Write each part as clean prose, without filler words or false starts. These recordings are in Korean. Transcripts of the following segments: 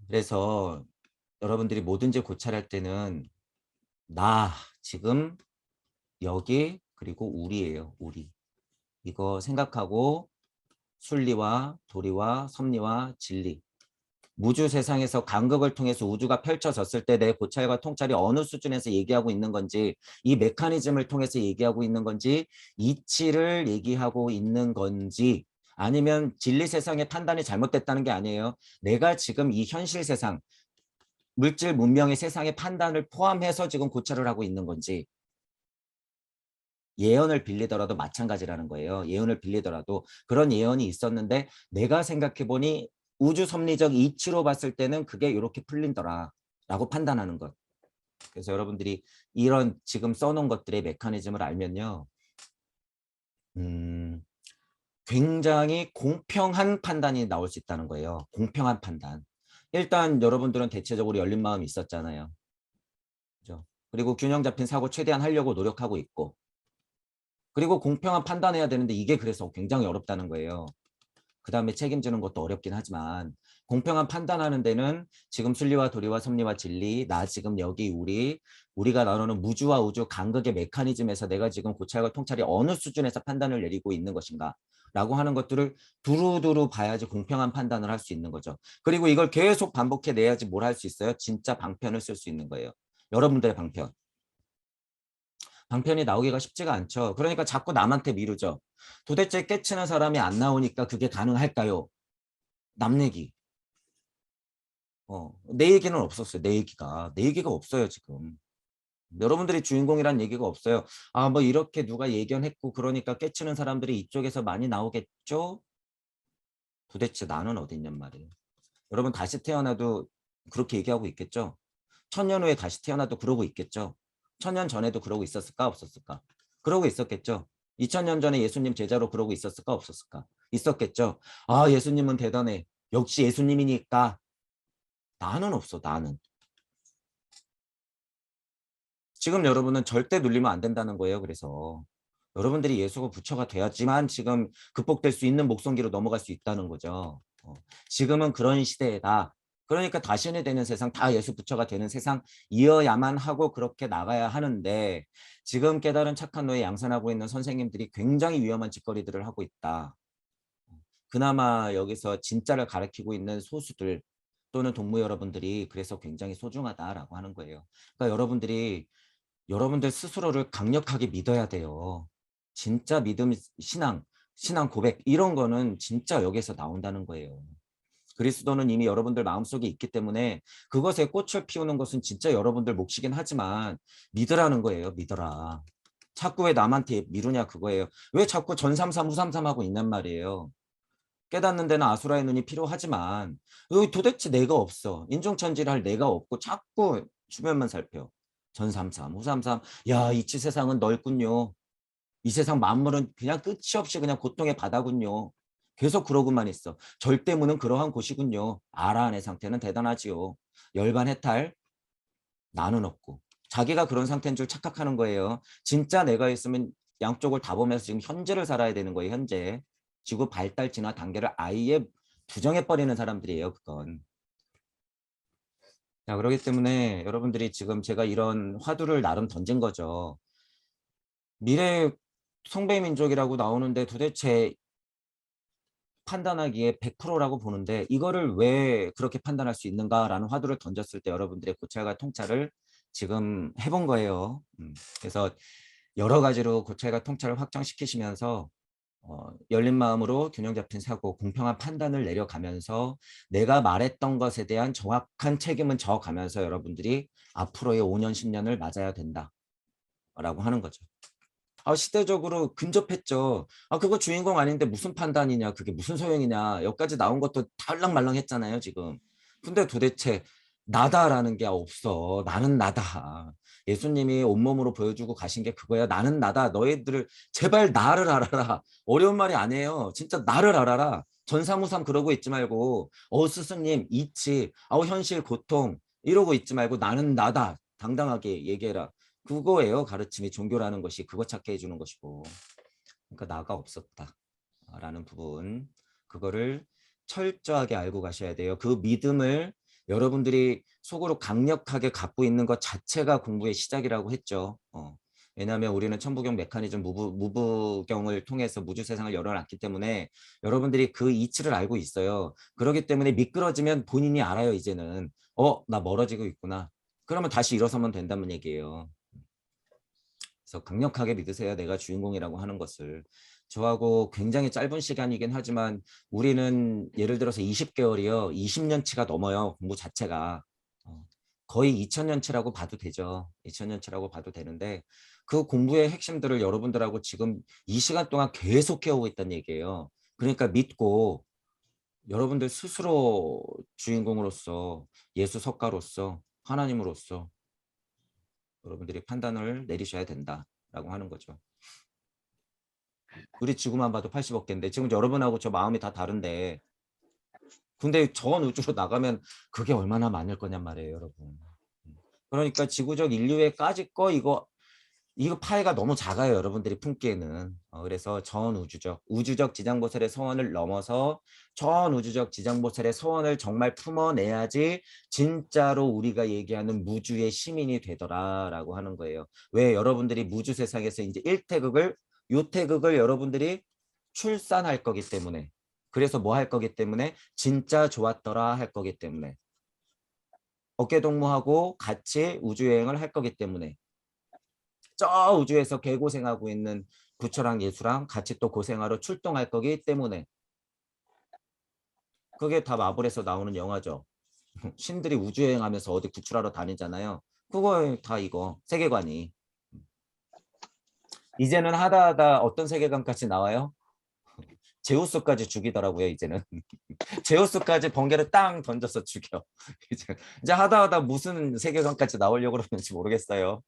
그래서 여러분들이 뭐든지 고찰할 때는 나, 지금, 여기, 그리고 우리예요. 우리. 이거 생각하고 순리와 도리와 섭리와 진리. 무주 세상에서 간극을 통해서 우주가 펼쳐졌을 때 내 고찰과 통찰이 어느 수준에서 얘기하고 있는 건지, 이 메커니즘을 통해서 얘기하고 있는 건지, 이치를 얘기하고 있는 건지, 아니면 진리 세상의 판단이 잘못됐다는 게 아니에요. 내가 지금 이 현실 세상, 물질 문명의 세상의 판단을 포함해서 지금 고찰을 하고 있는 건지, 예언을 빌리더라도 마찬가지라는 거예요. 예언을 빌리더라도 그런 예언이 있었는데 내가 생각해보니 우주 섭리적 이치로 봤을 때는 그게 이렇게 풀린더라 라고 판단하는 것. 그래서 여러분들이 이런 지금 써놓은 것들의 메커니즘을 알면요. 굉장히 공평한 판단이 나올 수 있다는 거예요. 공평한 판단. 일단 여러분들은 대체적으로 열린 마음이 있었잖아요. 그죠? 그리고 균형 잡힌 사고 최대한 하려고 노력하고 있고, 그리고 공평한 판단해야 되는데 이게 그래서 굉장히 어렵다는 거예요. 그 다음에 책임지는 것도 어렵긴 하지만 공평한 판단하는 데는 지금 순리와 도리와 섭리와 진리, 나 지금 여기 우리가 나누는 무주와 우주 간극의 메커니즘에서 내가 지금 고찰과 통찰이 어느 수준에서 판단을 내리고 있는 것인가 라고 하는 것들을 두루두루 봐야지 공평한 판단을 할 수 있는 거죠. 그리고 이걸 계속 반복해 내야지 뭘 할 수 있어요? 진짜 방편을 쓸 수 있는 거예요. 여러분들의 방편. 방편이 나오기가 쉽지가 않죠. 그러니까 자꾸 남한테 미루죠. 도대체 깨치는 사람이 안 나오니까 그게 가능할까요? 남 얘기. 내 얘기는 없었어요. 내 얘기가 없어요, 지금. 여러분들이 주인공이란 얘기가 없어요. 아, 뭐 이렇게 누가 예견했고 그러니까 깨치는 사람들이 이쪽에서 많이 나오겠죠? 도대체 나는 어디 있냔 말이에요. 여러분 다시 태어나도 그렇게 얘기하고 있겠죠? 1000년 후에 다시 태어나도 그러고 있겠죠? 1000년 전에도 그러고 있었을까? 없었을까? 그러고 있었겠죠? 2000년 전에 예수님 제자로 그러고 있었을까? 없었을까? 있었겠죠? 아, 예수님은 대단해. 역시 예수님이니까. 나는 없어, 나는. 지금 여러분은 절대 눌리면 안 된다는 거예요. 그래서 여러분들이 예수가 부처가 돼야지만 지금 극복될 수 있는 목성기로 넘어갈 수 있다는 거죠. 지금은 그런 시대다. 그러니까 다신이 되는 세상, 다 예수 부처가 되는 세상이어야만 하고 그렇게 나가야 하는데 지금 깨달은 착한 노예 양산하고 있는 선생님들이 굉장히 위험한 짓거리들을 하고 있다. 그나마 여기서 진짜를 가르치고 있는 소수들 또는 동무 여러분들이 그래서 굉장히 소중하다라고 하는 거예요. 그러니까 여러분들 스스로를 강력하게 믿어야 돼요. 진짜 믿음, 신앙 고백 이런 거는 진짜 여기서 나온다는 거예요. 그리스도는 이미 여러분들 마음속에 있기 때문에 그것에 꽃을 피우는 것은 진짜 여러분들 몫이긴 하지만 믿으라는 거예요. 믿어라. 자꾸 왜 남한테 미루냐 그거예요. 왜 자꾸 전삼삼 후삼삼 하고 있냔 말이에요. 깨닫는 데는 아수라의 눈이 필요하지만 여기 도대체 내가 없어. 인종천지를 할 내가 없고 자꾸 주변만 살펴. 전삼삼, 후삼삼. 야, 이치 세상은 넓군요. 이 세상 만물은 그냥 끝이 없이 그냥 고통의 바다군요. 계속 그러고만 있어. 절대무는 그러한 곳이군요. 아라한의 상태는 대단하지요. 열반 해탈, 나는 없고. 자기가 그런 상태인 줄 착각하는 거예요. 진짜 내가 있으면 양쪽을 다 보면서 지금 현재를 살아야 되는 거예요. 현재. 지구 발달 진화 단계를 아예 부정해버리는 사람들이에요. 그건. 자, 그렇기 때문에 여러분들이 지금 제가 이런 화두를 나름 던진 거죠. 미래 성배 민족이라고 나오는데 도대체 판단하기에 100%라고 보는데 이거를 왜 그렇게 판단할 수 있는가라는 화두를 던졌을 때 여러분들의 고찰과 통찰을 지금 해본 거예요. 그래서 여러 가지로 고찰과 통찰을 확장시키시면서 열린 마음으로 균형 잡힌 사고, 공평한 판단을 내려가면서 내가 말했던 것에 대한 정확한 책임은 져가면서 여러분들이 앞으로의 5년, 10년을 맞아야 된다라고 하는 거죠. 시대적으로 근접했죠. 그거 주인공 아닌데 무슨 판단이냐, 그게 무슨 소용이냐, 여기까지 나온 것도 달랑말랑했잖아요, 지금. 근데 도대체 나다라는 게 없어. 나는 나다. 예수님이 온몸으로 보여주고 가신 게 그거야. 나는 나다. 너희들을 제발 나를 알아라. 어려운 말이 아니에요. 진짜 나를 알아라. 전사무삼 그러고 있지 말고 스승님 이치, 현실 고통 이러고 있지 말고 나는 나다. 당당하게 얘기해라. 그거예요. 가르침이 종교라는 것이 그거 찾게 해주는 것이고. 그러니까 나가 없었다라는 부분. 그거를 철저하게 알고 가셔야 돼요. 그 믿음을 여러분들이 속으로 강력하게 갖고 있는 것 자체가 공부의 시작이라고 했죠. 왜냐하면 우리는 천부경 메커니즘 무부경을 통해서 무주 세상을 열어놨기 때문에 여러분들이 그 이치를 알고 있어요. 그렇기 때문에 미끄러지면 본인이 알아요. 이제는 나 멀어지고 있구나. 그러면 다시 일어서면 된다는 얘기예요. 그래서 강력하게 믿으세요. 내가 주인공이라고 하는 것을. 저하고 굉장히 짧은 시간이긴 하지만 우리는 예를 들어서 20개월이요. 20년치가 넘어요. 공부 자체가. 거의 2000년치라고 봐도 되죠. 2000년치라고 봐도 되는데 그 공부의 핵심들을 여러분들하고 지금 이 시간 동안 계속 해오고 있다는 얘기예요. 그러니까 믿고 여러분들 스스로 주인공으로서 예수 석가로서 하나님으로서 여러분들이 판단을 내리셔야 된다라고 하는 거죠. 우리 지구만 봐도 80억 개인데 지금 여러분하고 저 마음이 다 다른데 근데 전 우주로 나가면 그게 얼마나 많을 거냔 말이에요, 여러분. 그러니까 지구적 인류에까지 거 이거 파이가 너무 작아요, 여러분들이 품기에는. 그래서 전 우주적 지장보살의 서원을 넘어서 전 우주적 지장보살의 서원을 정말 품어내야지 진짜로 우리가 얘기하는 무주의 시민이 되더라라고 하는 거예요. 왜 여러분들이 무주 세상에서 이제 1태극을 요태극을 여러분들이 출산할 거기 때문에 그래서 뭐 할 거기 때문에 진짜 좋았더라 할 거기 때문에 어깨동무하고 같이 우주여행을 할 거기 때문에 저 우주에서 개고생하고 있는 부처랑 예수랑 같이 또 고생하러 출동할 거기 때문에 그게 다 마블에서 나오는 영화죠. 신들이 우주여행하면서 어디 구출하러 다니잖아요. 그거 다 이거 세계관이. 이제는 하다 어떤 세계관까지 나와요? 제우스까지 죽이더라고요. 이제는 제우스까지 번개를 땅 던져서 죽여. 이제 하다 무슨 세계관까지 나오려고 그러는지 모르겠어요.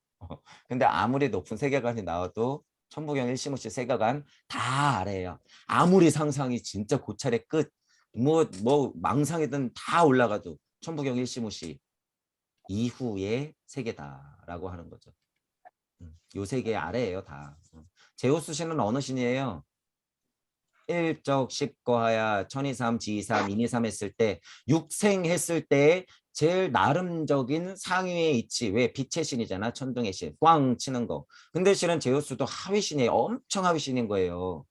근데 아무리 높은 세계관이 나와도 천부경 일시무시 세계관 다 아래에요. 아무리 상상이 진짜 고찰의 끝, 뭐 망상이든 다 올라가도 천부경 일시무시 이후의 세계다라고 하는 거죠. 요 세계 아래에요 다. 제우스 신은 어느 신이에요? 일적 십거하야 천이삼 지이삼 인이삼 했을 때 육생 했을 때 제일 나름적인 상위의 이치. 왜 빛의 신이잖아. 천둥의 신. 꽝 치는 거. 근데 실은 제우스도 하위신이에요. 엄청 하위신인 거예요.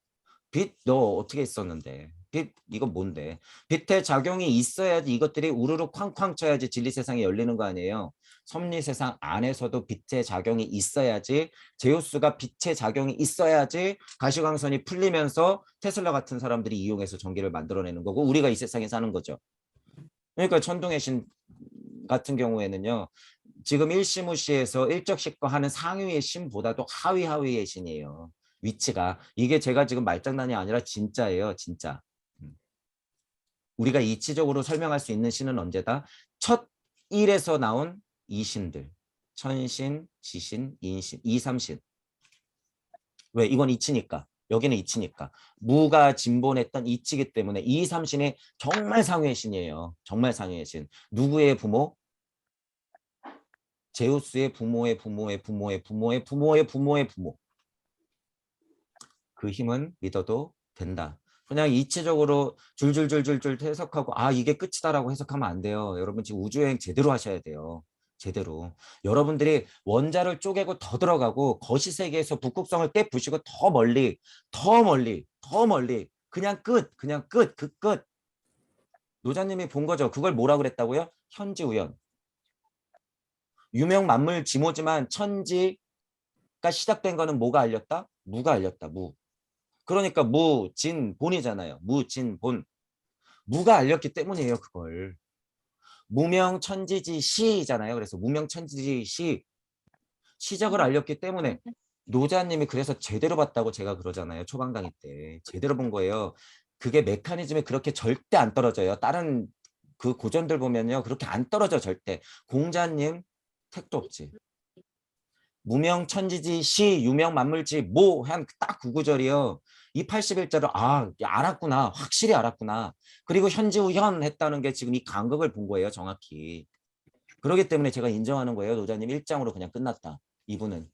빛 너 어떻게 했었는데. 빛 이거 뭔데. 빛의 작용이 있어야지 이것들이 우르르 쾅쾅 쳐야지 진리 세상이 열리는 거 아니에요. 섭리 세상 안에서도 빛의 작용이 있어야지 제우스가 빛의 작용이 있어야지 가시광선이 풀리면서 테슬라 같은 사람들이 이용해서 전기를 만들어내는 거고 우리가 이 세상에 사는 거죠. 그러니까 천둥의 신 같은 경우에는요. 지금 일시무시에서 일적식과 하는 상위의 신보다도 하위의 신이에요. 위치가. 이게 제가 지금 말장난이 아니라 진짜예요. 진짜. 우리가 이치적으로 설명할 수 있는 신은 언제다? 첫 1에서 나온 이 신들. 천신, 지신, 인신, 이삼신. 왜? 이건 이치니까. 여기는 이치니까. 무가 진본했던 이치기 때문에 이 삼신이 정말 상위의 신이에요. 정말 상위의 신. 누구의 부모? 제우스의 부모의 부모의 부모의 부모의 부모의 부모의 부모. 그 힘은 믿어도 된다. 그냥 이치적으로 줄줄줄줄줄 해석하고 이게 끝이다라고 해석하면 안 돼요. 여러분 지금 우주여행 제대로 하셔야 돼요. 제대로. 여러분들이 원자를 쪼개고 더 들어가고 거시세계에서 북극성을 깨부시고 더 멀리 더 멀리 더 멀리 그냥 끝 그 끝. 노자님이 본 거죠. 그걸 뭐라 그랬다고요? 현지우연. 유명 만물 지모지만 천지가 시작된 거는 뭐가 알렸다? 무가 알렸다. 무. 그러니까 무진본이잖아요. 무진본. 무가 알렸기 때문이에요. 그걸. 무명천지지시잖아요. 그래서 무명천지지시 시작을 알렸기 때문에 노자님이 그래서 제대로 봤다고 제가 그러잖아요. 초반 강의 때. 제대로 본 거예요. 그게 메커니즘이 그렇게 절대 안 떨어져요. 다른 그 고전들 보면요. 그렇게 안 떨어져 절대. 공자님 택도 없지. 무명천지지 시 유명만물지 모 한 딱 그 구절이요. 이 81자를 알았구나. 확실히 알았구나. 그리고 현지우현 했다는 게 지금 이 간극을 본 거예요. 정확히. 그렇기 때문에 제가 인정하는 거예요. 노자님 1장으로 그냥 끝났다. 이분은.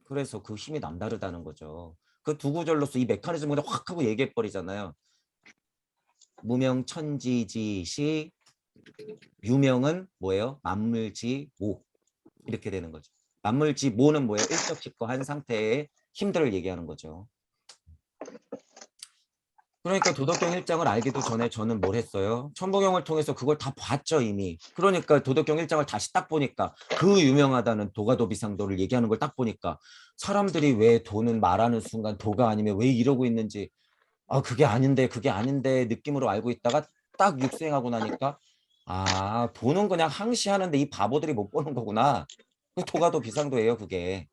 그래서 그 힘이 남다르다는 거죠. 그 두 구절로서 이 메커니즘을 그냥 확 하고 얘기해 버리잖아요. 무명천지지시 유명은 뭐예요? 만물지모 이렇게 되는 거죠. 만물지모는 뭐예요? 일적직거한 상태의 힘들을 얘기하는 거죠. 그러니까 도덕경 1장을 알기도 전에 저는 뭘 했어요? 천부경을 통해서 그걸 다 봤죠 이미. 그러니까 도덕경 1장을 다시 딱 보니까 그 유명하다는 도가도비상도를 얘기하는 걸 딱 보니까 사람들이 왜 돈은 말하는 순간 도가 아니면 왜 이러고 있는지 그게 아닌데 그게 아닌데 느낌으로 알고 있다가 딱 육생하고 나니까 돈은 그냥 항시하는데 이 바보들이 못 보는 거구나. 그 도가도 비상도예요 그게.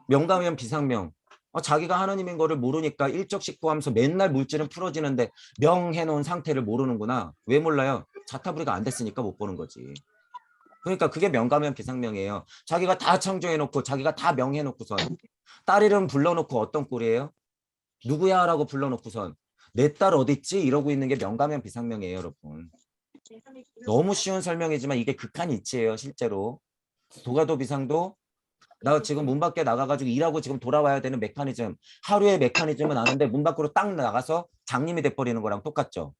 명가면 비상명. 자기가 하나님인 거를 모르니까 일적식구하면서 맨날 물질은 풀어지는데 명해놓은 상태를 모르는구나. 왜 몰라요? 자타부리가 안 됐으니까 못 보는 거지. 그러니까 그게 명가면 비상명이에요. 자기가 다 창조해놓고 자기가 다 명해놓고선 딸 이름 불러놓고 어떤 꼴이에요? 누구야? 라고 불러놓고선 내 딸 어딨지? 이러고 있는 게 명가면 비상명이에요 여러분. 너무 쉬운 설명이지만 이게 극한 이치예요 실제로. 도가도 비상도 나 지금 문 밖에 나가가지고 일하고 지금 돌아와야 되는 메커니즘, 하루의 메커니즘은 아는데 문 밖으로 딱 나가서 장님이 돼버리는 거랑 똑같죠.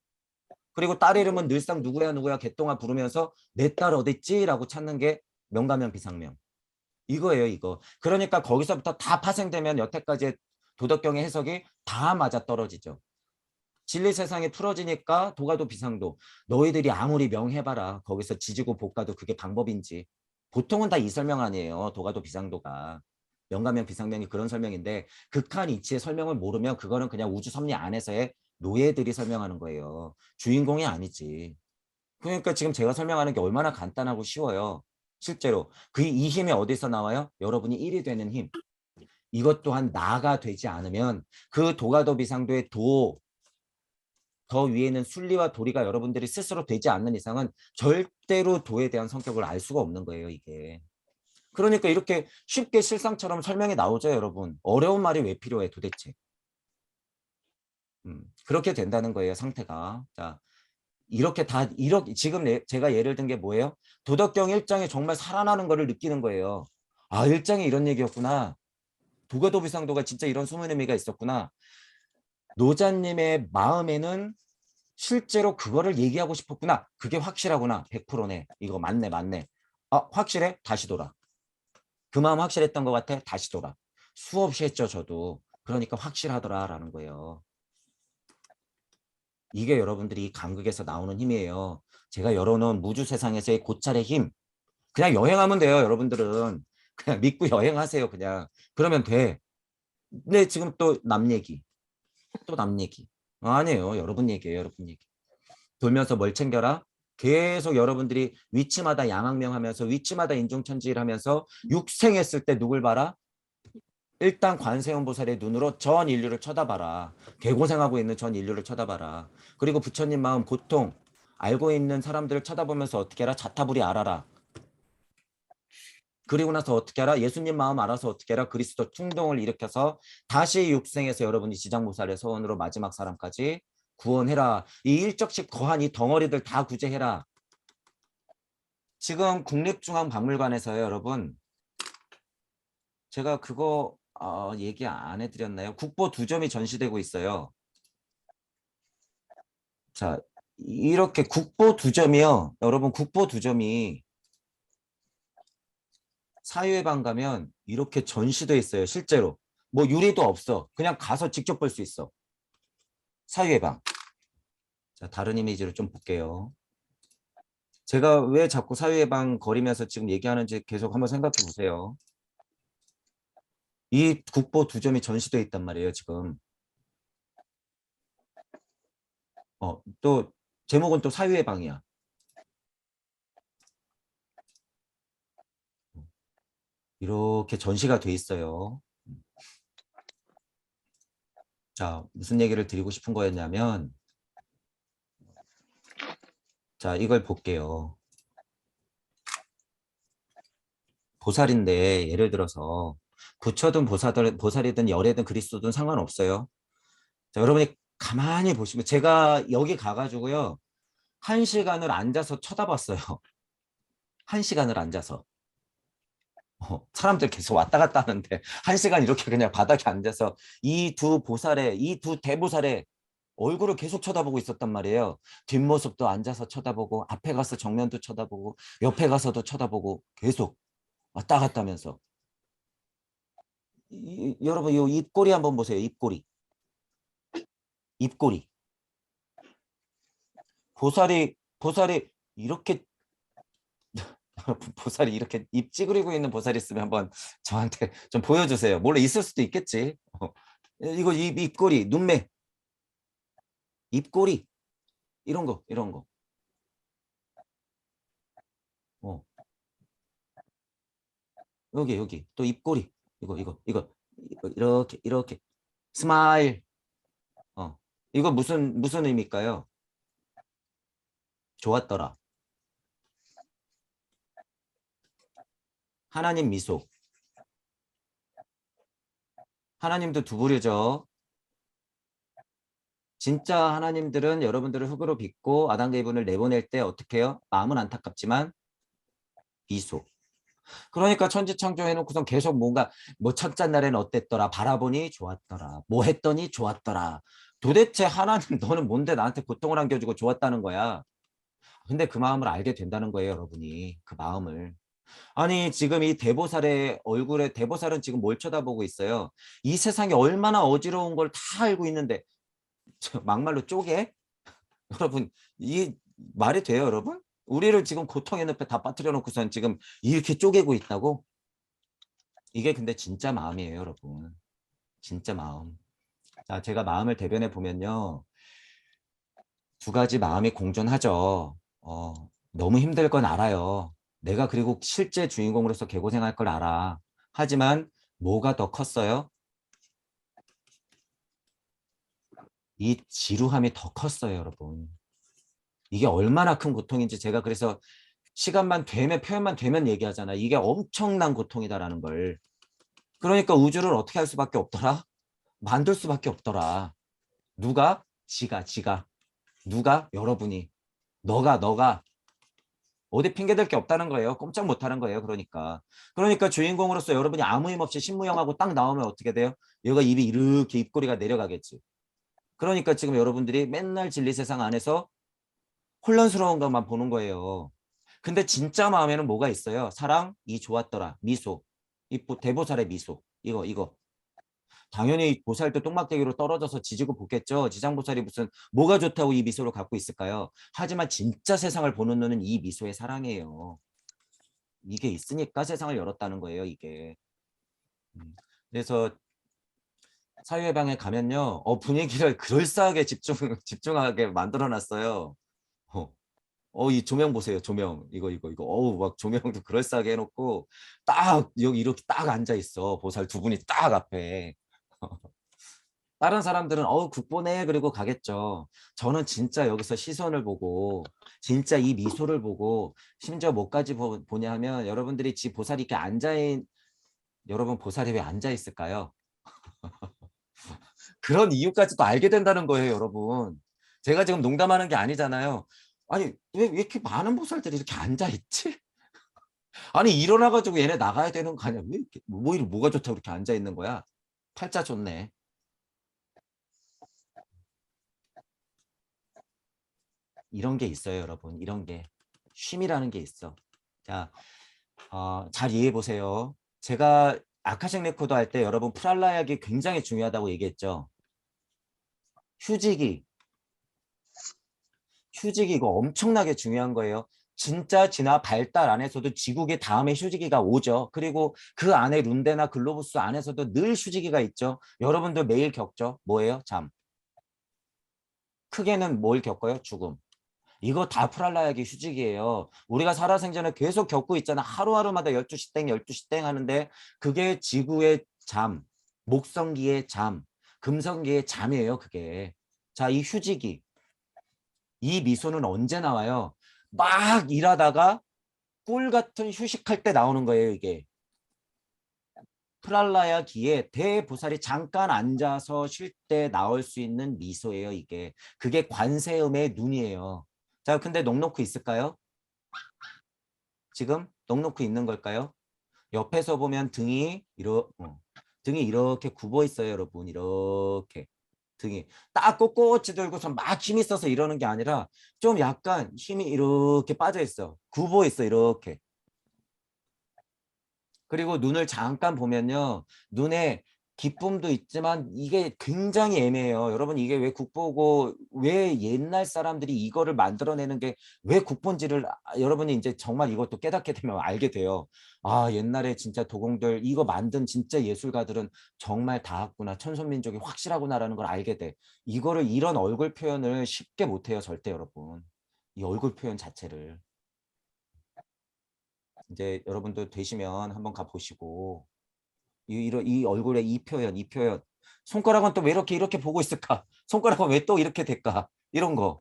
그리고 딸 이름은 늘상 누구야 누구야 개똥아 부르면서 내 딸 어딨지? 라고 찾는 게 명가면 비상명. 이거예요 이거. 그러니까 거기서부터 다 파생되면 여태까지의 도덕경의 해석이 다 맞아떨어지죠. 진리 세상이 풀어지니까 도가도 비상도. 너희들이 아무리 명해봐라. 거기서 지지고 볶아도 그게 방법인지. 보통은 다 이 설명 아니에요. 도가도 비상도가. 명가명 비상명이 그런 설명인데 극한 이치의 설명을 모르면 그거는 그냥 우주 섭리 안에서의 노예들이 설명하는 거예요. 주인공이 아니지. 그러니까 지금 제가 설명하는 게 얼마나 간단하고 쉬워요. 실제로. 이 힘이 어디서 나와요? 여러분이 1이 되는 힘. 이것 또한 나가 되지 않으면 그 도가도 비상도의 더 위에는 순리와 도리가 여러분들이 스스로 되지 않는 이상은 절대로 도에 대한 성격을 알 수가 없는 거예요, 이게. 그러니까 이렇게 쉽게 실상처럼 설명이 나오죠, 여러분. 어려운 말이 왜 필요해, 도대체. 그렇게 된다는 거예요, 상태가. 자, 이렇게 지금 제가 예를 든 게 뭐예요? 도덕경 1장에 정말 살아나는 거를 느끼는 거예요. 1장에 이런 얘기였구나. 도가도비상도가 진짜 이런 숨은 의미가 있었구나. 노자님의 마음에는 실제로 그거를 얘기하고 싶었구나. 그게 확실하구나. 100%네. 이거 맞네. 확실해? 다시 돌아. 그 마음 확실했던 것 같아? 다시 돌아. 수없이 했죠, 저도. 그러니까 확실하더라라는 거예요. 이게 여러분들이 이 간극에서 나오는 힘이에요. 제가 열어놓은 무주 세상에서의 고찰의 힘. 그냥 여행하면 돼요, 여러분들은. 그냥 믿고 여행하세요, 그냥. 그러면 돼. 근데 지금 또 남 얘기. 또 남 얘기. 아니에요. 여러분 얘기예요, 여러분 얘기. 돌면서 뭘 챙겨라? 계속 여러분들이 위치마다 양악명하면서 위치마다 인종천지를 하면서 육생했을 때 누굴 봐라? 일단 관세음 보살의 눈으로 전 인류를 쳐다봐라. 개고생하고 있는 전 인류를 쳐다봐라. 그리고 부처님 마음 고통 알고 있는 사람들을 쳐다보면서 어떻게 해라? 자타불이 알아라. 그리고 나서 어떻게 하라? 예수님 마음 알아서 어떻게 해라? 그리스도 충동을 일으켜서 다시 육생에서 여러분이 지장보살의 서원으로 마지막 사람까지 구원해라. 이 일적씩 거한 이 덩어리들 다 구제해라. 지금 국립중앙박물관에서요, 여러분. 제가 그거 얘기 안 해드렸나요? 국보 2점이 전시되고 있어요. 자, 이렇게 국보 2점이요. 여러분 국보 2점이 사유회관 가면 이렇게 전시돼 있어요. 실제로. 뭐 유리도 없어. 그냥 가서 직접 볼 수 있어. 사유회방. 자, 다른 이미지를 좀 볼게요. 제가 왜 자꾸 사유회방 거리면서 지금 얘기하는지 계속 한번 생각해 보세요. 이 국보 2점이 전시되어 있단 말이에요, 지금. 또 제목은 또 사유회방이야. 이렇게 전시가 돼 있어요. 자, 무슨 얘기를 드리고 싶은 거였냐면, 자, 이걸 볼게요. 보살인데 예를 들어서 부처든 보살이든 열애든 그리스도든 상관없어요. 자, 여러분이 가만히 보시면 제가 여기 가가지고요. 1시간을 앉아서 쳐다봤어요. 1시간을 앉아서. 사람들 계속 왔다 갔다 하는데 1시간 이렇게 그냥 바닥에 앉아서 이 두 대보살의 얼굴을 계속 쳐다보고 있었단 말이에요. 뒷모습도 앉아서 쳐다보고 앞에 가서 정면도 쳐다보고 옆에 가서도 쳐다보고 계속 왔다 갔다 하면서 여러분 이 입꼬리 한번 보세요. 입꼬리. 입꼬리. 보살이 이렇게 보살이 이렇게 입 찌그리고 있는 보살이 있으면 한번 저한테 좀 보여주세요. 몰래 있을 수도 있겠지. 이거 입꼬리, 눈매, 입꼬리 이런 거. 어, 여기 또 입꼬리 이거 이렇게 스마일. 어, 이거 무슨 의미일까요? 좋았더라. 하나님 미소. 하나님도 두 부류죠. 진짜 하나님들은 여러분들을 흙으로 빚고 아담과 이브를 내보낼 때 어떻게 해요? 마음은 안타깝지만 미소. 그러니까 천지창조 해놓고선 계속 뭔가 뭐 첫째 날에는 어땠더라, 바라보니 좋았더라, 뭐 했더니 좋았더라. 도대체 하나님 너는 뭔데 나한테 고통을 안겨주고 좋았다는 거야. 근데 그 마음을 알게 된다는 거예요, 여러분이. 그 마음을. 아니 지금 이 대보살의 얼굴에 대보살은 지금 뭘 쳐다보고 있어요? 이 세상이 얼마나 어지러운 걸 다 알고 있는데 막말로 쪼개? 여러분 이 말이 돼요, 여러분? 우리를 지금 고통의 늪에 다 빠뜨려 놓고선 지금 이렇게 쪼개고 있다고? 이게 근데 진짜 마음이에요, 여러분. 진짜 마음. 자, 제가 마음을 대변해 보면요. 두 가지 마음이 공존하죠. 너무 힘들 건 알아요. 내가 그리고 실제 주인공으로서 개고생할 걸 알아. 하지만 뭐가 더 컸어요? 이 지루함이 더 컸어요, 여러분. 이게 얼마나 큰 고통인지 제가 그래서 시간만 되면 표현만 되면 얘기하잖아. 이게 엄청난 고통이다라는 걸. 그러니까 우주를 어떻게 할 수밖에 없더라? 만들 수밖에 없더라. 누가? 지가. 누가? 여러분이. 너가 어디 핑계댈 게 없다는 거예요. 꼼짝 못하는 거예요. 그러니까 주인공으로서 여러분이 아무 힘 없이 신무영하고 딱 나오면 어떻게 돼요? 얘가 입이 이렇게 입꼬리가 내려가겠지. 그러니까 지금 여러분들이 맨날 진리 세상 안에서 혼란스러운 것만 보는 거예요. 근데 진짜 마음에는 뭐가 있어요? 사랑, 이 좋았더라, 미소, 이 대보살의 미소, 이거. 당연히 보살도 똥막대기로 떨어져서 지지고 볶겠죠. 지장보살이 무슨 뭐가 좋다고 이 미소를 갖고 있을까요? 하지만 진짜 세상을 보는 눈은 이 미소의 사랑이에요. 이게 있으니까 세상을 열었다는 거예요, 이게. 그래서 사유예방에 가면요, 분위기를 그럴싸하게 집중하게 만들어 놨어요. 어, 이 조명 보세요, 조명. 이거. 막 조명도 그럴싸하게 해놓고, 딱, 여기 이렇게 딱 앉아 있어. 보살 두 분이 딱 앞에. 다른 사람들은 국보네 그리고 가겠죠. 저는 진짜 여기서 시선을 보고 진짜 이 미소를 보고 심지어 뭐까지 보냐 하면 여러분들이 지 보살이 이렇게 앉아있 여러분 보살이 왜 앉아 있을까요? 그런 이유까지도 알게 된다는 거예요, 여러분. 제가 지금 농담하는 게 아니잖아요. 아니 왜 이렇게 많은 보살들이 이렇게 앉아 있지? 아니 일어나가지고 얘네 나가야 되는 거 아니야? 왜 이렇게 뭐가 좋다고 이렇게 앉아 있는 거야? 팔자 좋네. 이런 게 있어요, 여러분. 이런 게 쉼이라는 게 있어. 자, 잘 이해해 보세요. 제가 아카식 레코드 할 때 여러분 프랄라약이 굉장히 중요하다고 얘기했죠. 휴지기, 휴지기 이거 엄청나게 중요한 거예요. 진짜 진화 발달 안에서도 지국의 다음에 휴지기가 오죠. 그리고 그 안에 룬데나 글로부스 안에서도 늘 휴지기가 있죠. 여러분들 매일 겪죠. 뭐예요? 잠. 크게는 뭘 겪어요? 죽음. 이거 다 프랄라약이 휴직이에요. 우리가 살아생전에 계속 겪고 있잖아. 하루하루마다 12시 땡, 12시 땡 하는데 그게 지구의 잠, 목성기의 잠, 금성기의 잠이에요. 그게. 자, 이 휴직이, 이 미소는 언제 나와요? 막 일하다가 꿀 같은 휴식할 때 나오는 거예요. 이게. 프랄라야 기에 대보살이 잠깐 앉아서 쉴 때 나올 수 있는 미소예요. 이게. 그게 관세음의 눈이에요. 자, 근데 넉넉히 있을까요? 지금 넉넉히 있는 걸까요? 옆에서 보면 등이 이렇게 굽어 있어요, 여러분. 이렇게 등이 딱 꼿꼿이 들고서 막 힘이 써서 이러는 게 아니라 좀 약간 힘이 이렇게 빠져 있어. 굽어 있어, 이렇게. 그리고 눈을 잠깐 보면요. 눈에 기쁨도 있지만 이게 굉장히 애매해요. 여러분 이게 왜 국보고 왜 옛날 사람들이 이거를 만들어내는 게 왜 국보인지를 여러분이 이제 정말 이것도 깨닫게 되면 알게 돼요. 아 옛날에 진짜 도공들 이거 만든 진짜 예술가들은 정말 닿았구나. 천손민족이 확실하구나라는 걸 알게 돼. 이거를 이런 얼굴 표현을 쉽게 못해요. 절대 여러분. 이 얼굴 표현 자체를. 이제 여러분도 되시면 한번 가보시고 이 얼굴의 이 표현. 손가락은 또 왜 이렇게 보고 있을까? 손가락은 왜 또 이렇게 될까? 이런 거.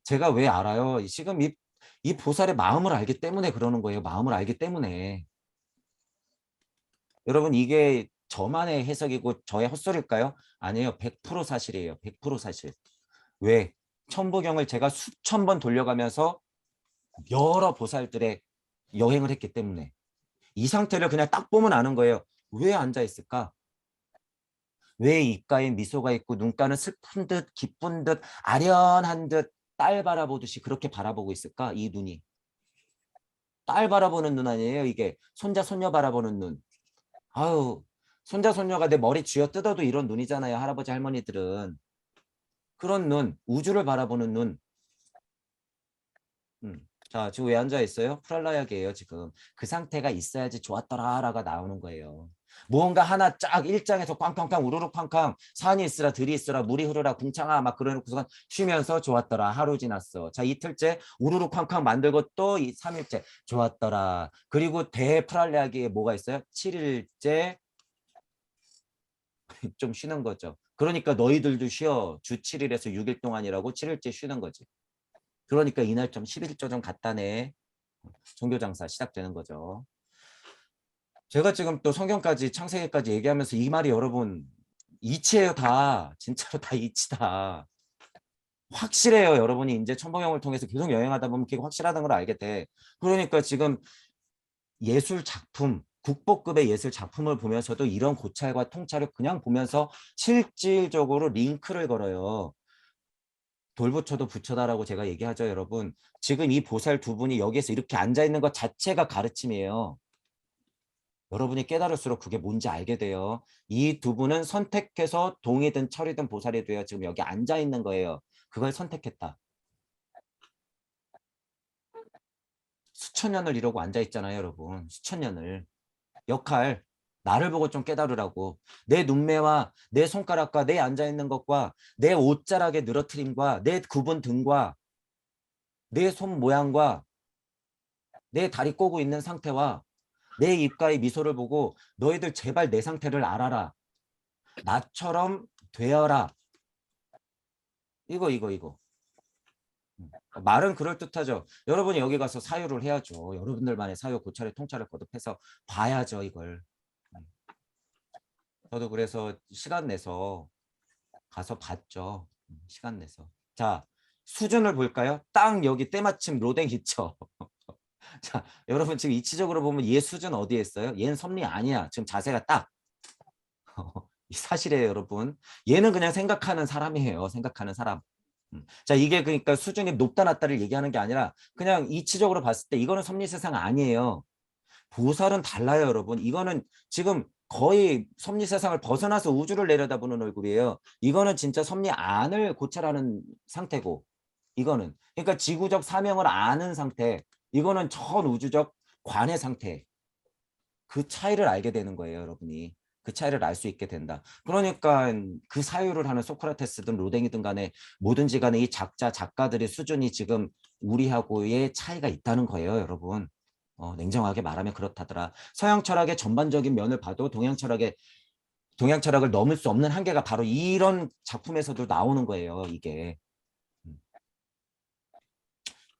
제가 왜 알아요? 지금 이 보살의 마음을 알기 때문에 그러는 거예요. 마음을 알기 때문에. 여러분 이게 저만의 해석이고 저의 헛소리일까요? 아니에요. 100% 사실이에요. 100% 사실. 왜? 천부경을 제가 수천 번 돌려가면서 여러 보살들의 여행을 했기 때문에 이 상태를 그냥 딱 보면 아는 거예요. 왜 앉아 있을까? 왜 입가에 미소가 있고 눈가는 슬픈 듯 기쁜 듯 아련한 듯 딸 바라보듯이 그렇게 바라보고 있을까? 이 눈이. 딸 바라보는 눈 아니에요, 이게. 손자 손녀 바라보는 눈. 아유, 손자 손녀가 내 머리 쥐어 뜯어도 이런 눈이잖아요, 할아버지 할머니들은. 그런 눈, 우주를 바라보는 눈. 자, 지금 왜 앉아 있어요? 프랄라약이에요, 지금. 그 상태가 있어야지 좋았더라라가 나오는 거예요. 무언가 하나 쫙 일장에서 꽝꽝꽝 우르르 쾅쾅 산이 있으라 들이 있으라 물이 흐르라 궁창아 막 그러고서 쉬면서 좋았더라 하루 지났어. 자 이틀째 우르르 쾅쾅 만들고 또 이 3일째 좋았더라. 그리고 대프랄라약에 뭐가 있어요? 7일째 좀 쉬는 거죠. 그러니까 너희들도 쉬어. 주 7일에서 6일 동안이라고 7일째 쉬는 거지. 그러니까 이날 좀 11조 좀 갖다 내. 종교장사 시작되는 거죠. 제가 지금 또 성경까지 창세기까지 얘기하면서 이 말이 여러분 이치예요 다. 진짜로 다 이치다. 확실해요. 여러분이 이제 천부경을 통해서 계속 여행하다 보면 그게 확실하다는 걸 알게 돼. 그러니까 지금 예술 작품, 국보급의 예술 작품을 보면서도 이런 고찰과 통찰을 그냥 보면서 실질적으로 링크를 걸어요. 돌부처도 부처다라고 제가 얘기하죠, 여러분. 지금 이 보살 두 분이 여기에서 이렇게 앉아 있는 것 자체가 가르침이에요. 여러분이 깨달을수록 그게 뭔지 알게 돼요. 이 두 분은 선택해서 동이든 철이든 보살이 되어 지금 여기 앉아 있는 거예요. 그걸 선택했다. 수천 년을 이러고 앉아 있잖아요, 여러분. 수천 년을. 역할, 나를 보고 좀 깨달으라고. 내 눈매와 내 손가락과 내 앉아 있는 것과 내 옷자락의 늘어트림과 내 굽은 등과 내 손 모양과 내 다리 꼬고 있는 상태와 내 입가의 미소를 보고 너희들 제발 내 상태를 알아라. 나처럼 되어라. 이거. 말은 그럴듯하죠. 여러분이 여기 가서 사유를 해야죠. 여러분들만의 사유 고찰의 통찰을 거듭해서 봐야죠, 이걸. 저도 그래서 시간 내서 가서 봤죠. 시간 내서. 자, 수준을 볼까요? 딱 여기 때마침 로댕 있죠. 자, 여러분 지금 이치적으로 보면 얘 수준 어디에 있어요? 얘는 섭리 아니야. 지금 자세가 딱. 사실이에요, 여러분. 얘는 그냥 생각하는 사람이에요. 생각하는 사람. 자, 이게 그러니까 수준이 높다 낮다를 얘기하는 게 아니라 그냥 이치적으로 봤을 때 이거는 섭리 세상 아니에요. 보살은 달라요, 여러분. 이거는 지금 거의 섭리 세상을 벗어나서 우주를 내려다보는 얼굴이에요. 이거는 진짜 섭리 안을 고찰하는 상태고 이거는 그러니까 지구적 사명을 아는 상태. 이거는 전 우주적 관의 상태. 그 차이를 알게 되는 거예요, 여러분이. 그 차이를 알 수 있게 된다. 그러니까 그 사유를 하는 소크라테스든 로댕이든 간에 뭐든지 간에 이 작가들의 수준이 지금 우리하고의 차이가 있다는 거예요, 여러분. 냉정하게 말하면 그렇다더라. 서양 철학의 전반적인 면을 봐도 동양 철학을 넘을 수 없는 한계가 바로 이런 작품에서도 나오는 거예요, 이게. 음.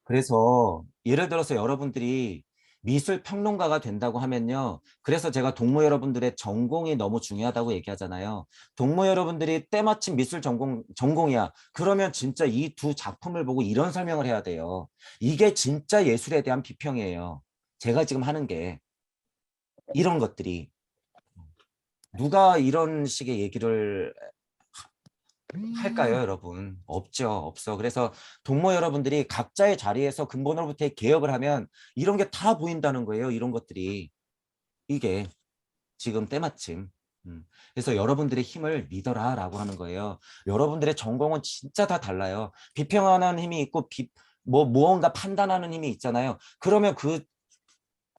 그래서 예를 들어서 여러분들이 미술 평론가가 된다고 하면요. 그래서 제가 동무 여러분들의 전공이 너무 중요하다고 얘기하잖아요. 동무 여러분들이 때마침 미술 전공이야. 그러면 진짜 이 두 작품을 보고 이런 설명을 해야 돼요. 이게 진짜 예술에 대한 비평이에요. 제가 지금 하는 게. 이런 것들이 누가 이런 식의 얘기를 할까요, 여러분? 없죠, 없어. 그래서 동무 여러분들이 각자의 자리에서 근본으로부터의 개혁을 하면 이런 게 다 보인다는 거예요. 이런 것들이. 이게 지금 때마침. 그래서 여러분들의 힘을 믿어라라고 하는 거예요. 여러분들의 전공은 진짜 다 달라요. 비평하는 힘이 있고 무언가 판단하는 힘이 있잖아요. 그러면 그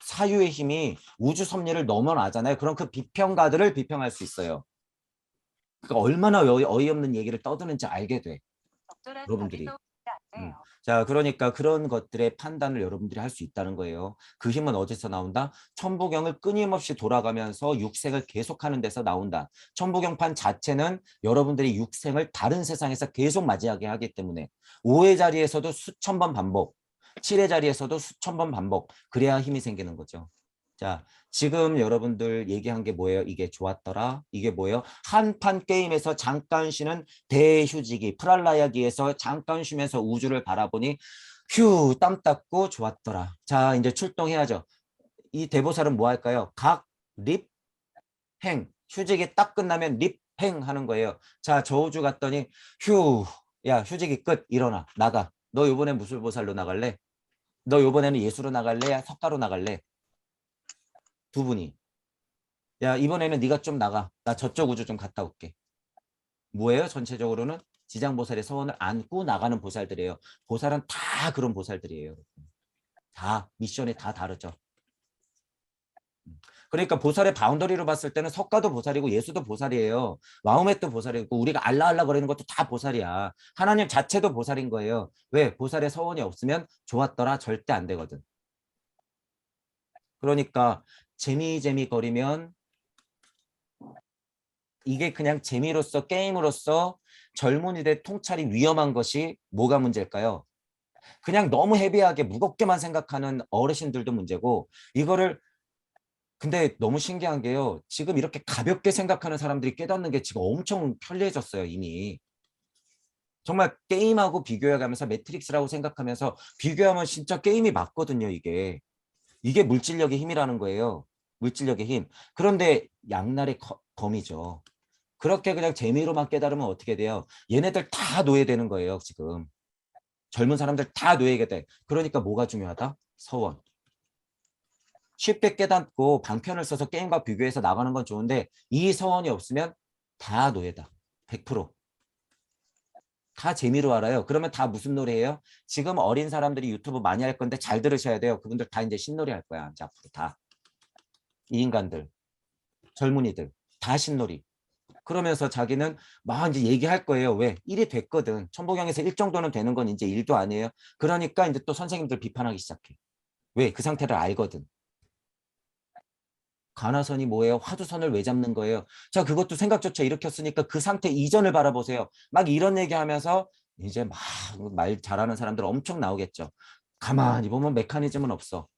사유의 힘이 우주 섭리를 넘어나잖아요. 그럼 그 비평가들을 비평할 수 있어요. 그러니까 얼마나 어이없는 얘기를 떠드는지 알게 돼. 여러분들이. 자, 그러니까 그런 것들의 판단을 여러분들이 할 수 있다는 거예요. 그 힘은 어디서 나온다? 천부경을 끊임없이 돌아가면서 육생을 계속하는 데서 나온다. 천부경판 자체는 여러분들이 육생을 다른 세상에서 계속 맞이하게 하기 때문에 5의 자리에서도 수천 번 반복, 7의 자리에서도 수천 번 반복, 그래야 힘이 생기는 거죠. 자, 지금 여러분들 얘기한 게 뭐예요? 이게 좋았더라. 이게 뭐예요? 한판 게임에서 잠깐 쉬는 대휴지기, 프랄라야기에서 잠깐 쉬면서 우주를 바라보니 휴, 땀 닦고 좋았더라. 자, 이제 출동해야죠. 이 대보살은 뭐 할까요? 각, 립, 행. 휴직이 딱 끝나면 립, 행 하는 거예요. 자, 저 우주 갔더니 휴, 야, 휴직이 끝. 일어나. 나가. 너 요번에 무술 보살로 나갈래? 너 요번에는 예수로 나갈래? 석가로 나갈래? 두 분이. 야, 이번에는 네가 좀 나가. 나 저쪽 우주 좀 갔다 올게. 뭐예요? 전체적으로는 지장보살의 서원을 안고 나가는 보살들이에요. 보살은 다 그런 보살들이에요. 다 미션이 다 다르죠. 그러니까 보살의 바운더리로 봤을 때는 석가도 보살이고 예수도 보살이에요. 마호멧도 보살이고 우리가 알라알라 거리는 것도 다 보살이야. 하나님 자체도 보살인 거예요. 왜? 보살의 서원이 없으면 좋았더라 절대 안 되거든. 그러니까 재미 거리면 이게 그냥 재미로서 게임으로서 젊은이들 통찰이 위험한 것이 뭐가 문제일까요? 그냥 너무 헤비하게 무겁게만 생각하는 어르신들도 문제고 이거를 근데 너무 신기한 게요. 지금 이렇게 가볍게 생각하는 사람들이 깨닫는 게 지금 엄청 편리해졌어요, 이미. 정말 게임하고 비교해가면서 매트릭스라고 생각하면서 비교하면 진짜 게임이 맞거든요, 이게. 이게 물질력의 힘이라는 거예요. 물질력의 힘. 그런데 양날의 검이죠. 그렇게 그냥 재미로만 깨달으면 어떻게 돼요? 얘네들 다 노예되는 거예요, 지금. 젊은 사람들 다 노예가 돼. 그러니까 뭐가 중요하다? 서원. 쉽게 깨닫고 방편을 써서 게임과 비교해서 나가는 건 좋은데 이 서원이 없으면 다 노예다. 100%. 다 재미로 알아요. 그러면 다 무슨 놀이에요? 지금 어린 사람들이 유튜브 많이 할 건데 잘 들으셔야 돼요. 그분들 다 이제 신놀이 할 거야. 이제 앞으로 다. 이 인간들, 젊은이들 다 신놀이. 그러면서 자기는 막 이제 얘기할 거예요. 왜? 일이 됐거든. 천보경에서 일 정도는 되는 건 이제 일도 아니에요. 그러니까 이제 또 선생님들 비판하기 시작해. 왜? 그 상태를 알거든. 가나선이 뭐예요? 화두선을 왜 잡는 거예요? 자, 그것도 생각조차 일으켰으니까 그 상태 이전을 바라보세요. 막 이런 얘기하면서 이제 막 말 잘하는 사람들 엄청 나오겠죠. 가만히 보면 메커니즘은 없어.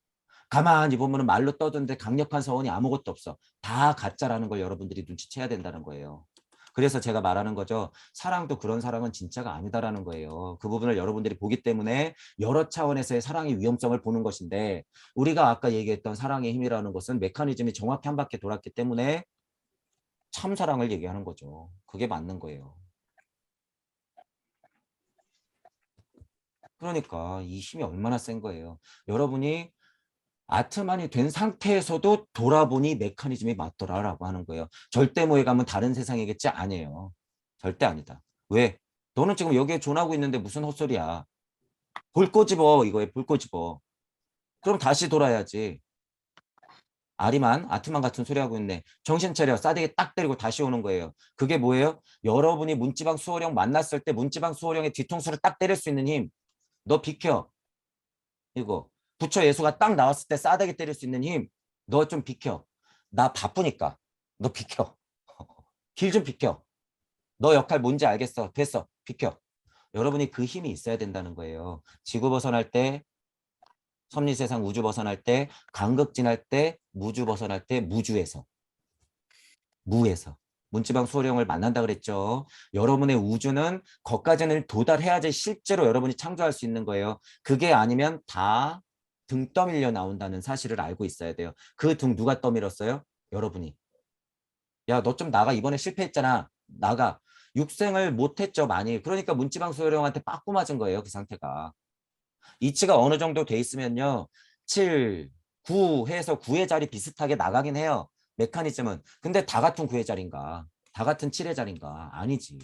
가만히 보면 말로 떠드는데 강력한 서원이 아무것도 없어. 다 가짜라는 걸 여러분들이 눈치채야 된다는 거예요. 그래서 제가 말하는 거죠. 사랑도 그런 사랑은 진짜가 아니다라는 거예요. 그 부분을 여러분들이 보기 때문에 여러 차원에서의 사랑의 위험성을 보는 것인데 우리가 아까 얘기했던 사랑의 힘이라는 것은 메커니즘이 정확히 한 바퀴 돌았기 때문에 참사랑을 얘기하는 거죠. 그게 맞는 거예요. 그러니까 이 힘이 얼마나 센 거예요. 여러분이 아트만이 된 상태에서도 돌아보니 메커니즘이 맞더라라고 하는 거예요. 절대 모해감은 다른 세상이겠지? 아니에요. 절대 아니다. 왜? 너는 지금 여기에 존하고 있는데 무슨 헛소리야. 불 꼬집어 이거에 불 꼬집어. 그럼 다시 돌아야지. 아리만 아트만 같은 소리 하고 있네. 정신 차려. 싸대기 딱 때리고 다시 오는 거예요. 그게 뭐예요? 여러분이 문지방 수호령 만났을 때 문지방 수호령의 뒤통수를 딱 때릴 수 있는 힘. 너 비켜. 이거. 부처 예수가 딱 나왔을 때 싸대기 때릴 수 있는 힘. 너 좀 비켜. 나 바쁘니까. 너 비켜. 길 좀 비켜. 너 역할 뭔지 알겠어. 됐어. 비켜. 여러분이 그 힘이 있어야 된다는 거예요. 지구 벗어날 때, 섭리세상 우주 벗어날 때, 간극진할 때, 무주 벗어날 때, 무주에서. 무에서. 문지방 수호령을 만난다 그랬죠. 여러분의 우주는 거기까지는 도달해야지 실제로 여러분이 창조할 수 있는 거예요. 그게 아니면 다 등 떠밀려 나온다는 사실을 알고 있어야 돼요. 그 등 누가 떠밀었어요? 여러분이. 야, 너 좀 나가. 이번에 실패했잖아. 나가. 육생을 못했죠, 많이. 그러니까 문지방 소요령한테 빠꾸 맞은 거예요, 그 상태가. 이치가 어느 정도 돼 있으면요. 7, 9 해서 9의 자리 비슷하게 나가긴 해요. 메커니즘은. 근데 다 같은 9의 자리인가? 다 같은 7의 자리인가? 아니지.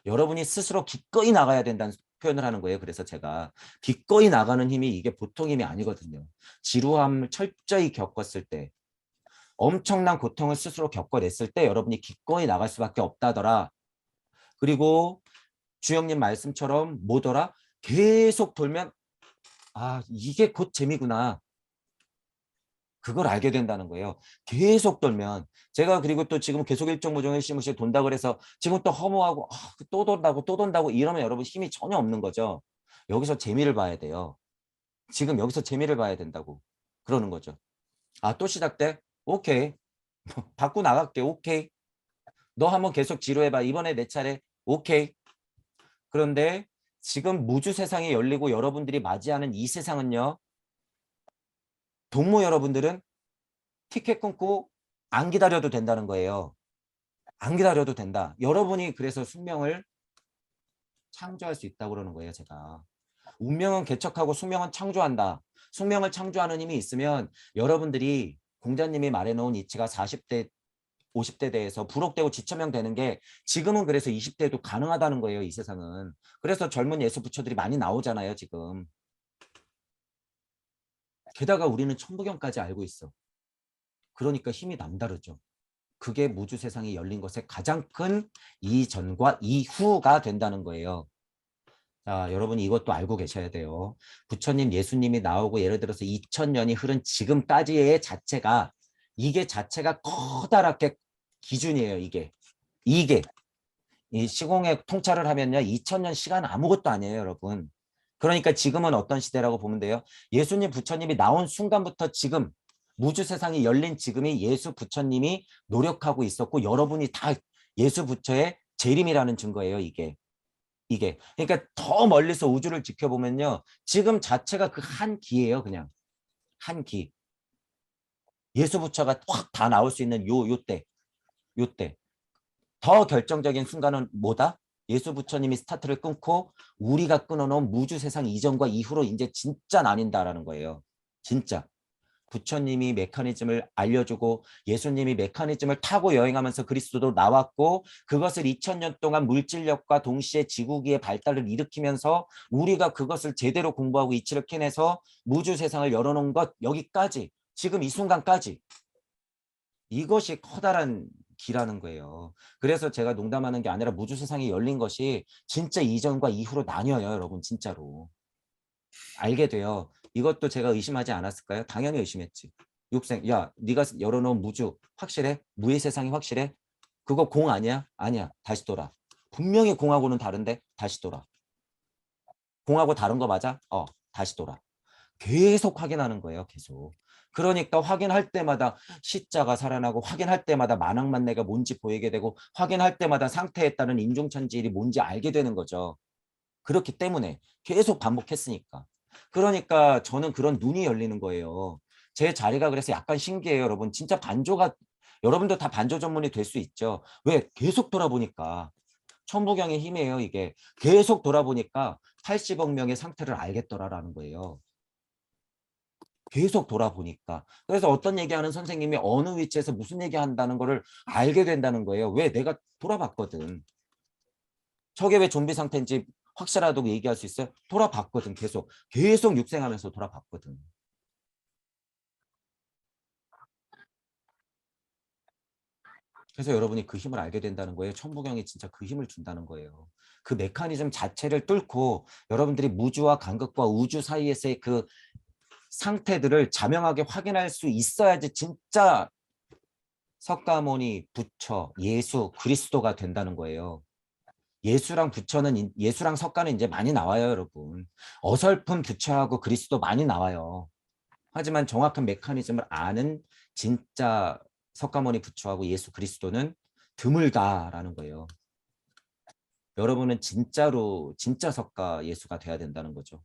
여러분이 스스로 기꺼이 나가야 된다는 표현을 하는 거예요. 그래서 제가 기꺼이 나가는 힘이 이게 보통 힘이 아니거든요. 지루함을 철저히 겪었을 때 엄청난 고통을 스스로 겪어냈을 때 여러분이 기꺼이 나갈 수밖에 없다더라. 그리고 주영님 말씀처럼 뭐더라? 계속 돌면 아 이게 곧 재미구나. 그걸 알게 된다는 거예요. 계속 돌면 제가 그리고 또 지금 계속 일정 모종의 시무시에 돈다 그래서 지금 또 허무하고 또 돈다고 또 돈다고 이러면 여러분 힘이 전혀 없는 거죠. 여기서 재미를 봐야 돼요. 지금 여기서 재미를 봐야 된다고 그러는 거죠. 아 또 시작돼? 오케이. 받고 나갈게. 오케이. 너 한번 계속 지루해봐. 이번에 내 차례. 오케이. 그런데 지금 무주 세상이 열리고 여러분들이 맞이하는 이 세상은요. 동무 여러분들은 티켓 끊고 안 기다려도 된다는 거예요. 안 기다려도 된다. 여러분이 그래서 숙명을 창조할 수 있다고 그러는 거예요. 제가. 운명은 개척하고 숙명은 창조한다. 숙명을 창조하는 힘이 있으면 여러분들이 공자님이 말해놓은 이치가 40대 50대 대해서 부록되고 지천명 되는 게 지금은 그래서 20대도 가능하다는 거예요. 이 세상은. 그래서 젊은 예수 부처들이 많이 나오잖아요. 지금. 게다가 우리는 천부경까지 알고 있어. 그러니까 힘이 남다르죠. 그게 무주 세상이 열린 것의 가장 큰 이전과 이후가 된다는 거예요. 자, 여러분 이것도 알고 계셔야 돼요. 부처님, 예수님이 나오고 예를 들어서 2000년이 흐른 지금까지의 자체가 이게 자체가 커다랗게 기준이에요. 이게 이 시공의 통찰을 하면요. 2000년 시간 아무것도 아니에요, 여러분. 그러니까 지금은 어떤 시대라고 보면 돼요. 예수님, 부처님이 나온 순간부터 지금 무주 세상이 열린 지금이 예수 부처님이 노력하고 있었고 여러분이 다 예수 부처의 재림이라는 증거예요, 이게. 그러니까 더 멀리서 우주를 지켜보면요. 지금 자체가 그 한 기예요, 그냥. 한 기. 예수 부처가 확 다 나올 수 있는 요때. 더 결정적인 순간은 뭐다? 예수 부처님이 스타트를 끊고 우리가 끊어놓은 무주 세상 이전과 이후로 이제 진짜 나뉜다라는 거예요. 진짜. 부처님이 메커니즘을 알려주고 예수님이 메커니즘을 타고 여행하면서 그리스도도 나왔고 그것을 2000년 동안 물질력과 동시에 지구기의 발달을 일으키면서 우리가 그것을 제대로 공부하고 이치를 캐내서 무주 세상을 열어놓은 것 여기까지 지금 이 순간까지 이것이 커다란 기라는 거예요. 그래서 제가 농담하는 게 아니라 무주 세상이 열린 것이 진짜 이전과 이후로 나뉘어요, 여러분 진짜로. 알게 돼요. 이것도 제가 의심하지 않았을까요? 당연히 의심했지. 육생, 야, 네가 열어놓은 무주 확실해? 무의 세상이 확실해? 그거 공 아니야? 아니야. 다시 돌아. 분명히 공하고는 다른데 다시 돌아. 공하고 다른 거 맞아? 다시 돌아. 계속 확인하는 거예요. 계속. 그러니까 확인할 때마다 시자가 살아나고 확인할 때마다 만왕만내가 뭔지 보이게 되고 확인할 때마다 상태에 따른 인종천지일이 뭔지 알게 되는 거죠. 그렇기 때문에 계속 반복했으니까. 그러니까 저는 그런 눈이 열리는 거예요. 제 자리가 그래서 약간 신기해요, 여러분. 진짜 반조가 여러분도 다 반조 전문이 될 수 있죠. 왜? 계속 돌아보니까. 천부경의 힘이에요, 이게. 계속 돌아보니까 80억 명의 상태를 알겠더라라는 거예요. 계속 돌아보니까. 그래서 어떤 얘기하는 선생님이 어느 위치에서 무슨 얘기한다는 거를 알게 된다는 거예요. 왜? 내가 돌아봤거든. 저게 왜 좀비 상태인지 확실하다고 얘기할 수 있어요? 돌아봤거든. 계속 육생하면서 돌아봤거든. 그래서 여러분이 그 힘을 알게 된다는 거예요. 천부경이 진짜 그 힘을 준다는 거예요. 그 메커니즘 자체를 뚫고 여러분들이 무주와 간극과 우주 사이에서의 그 상태들을 자명하게 확인할 수 있어야지 진짜 석가모니, 부처, 예수, 그리스도가 된다는 거예요. 예수랑 부처는 예수랑 석가는 이제 많이 나와요, 여러분. 어설픈 부처하고 그리스도 많이 나와요. 하지만 정확한 메커니즘을 아는 진짜 석가모니 부처하고 예수 그리스도는 드물다라는 거예요. 여러분은 진짜로 진짜 석가 예수가 돼야 된다는 거죠.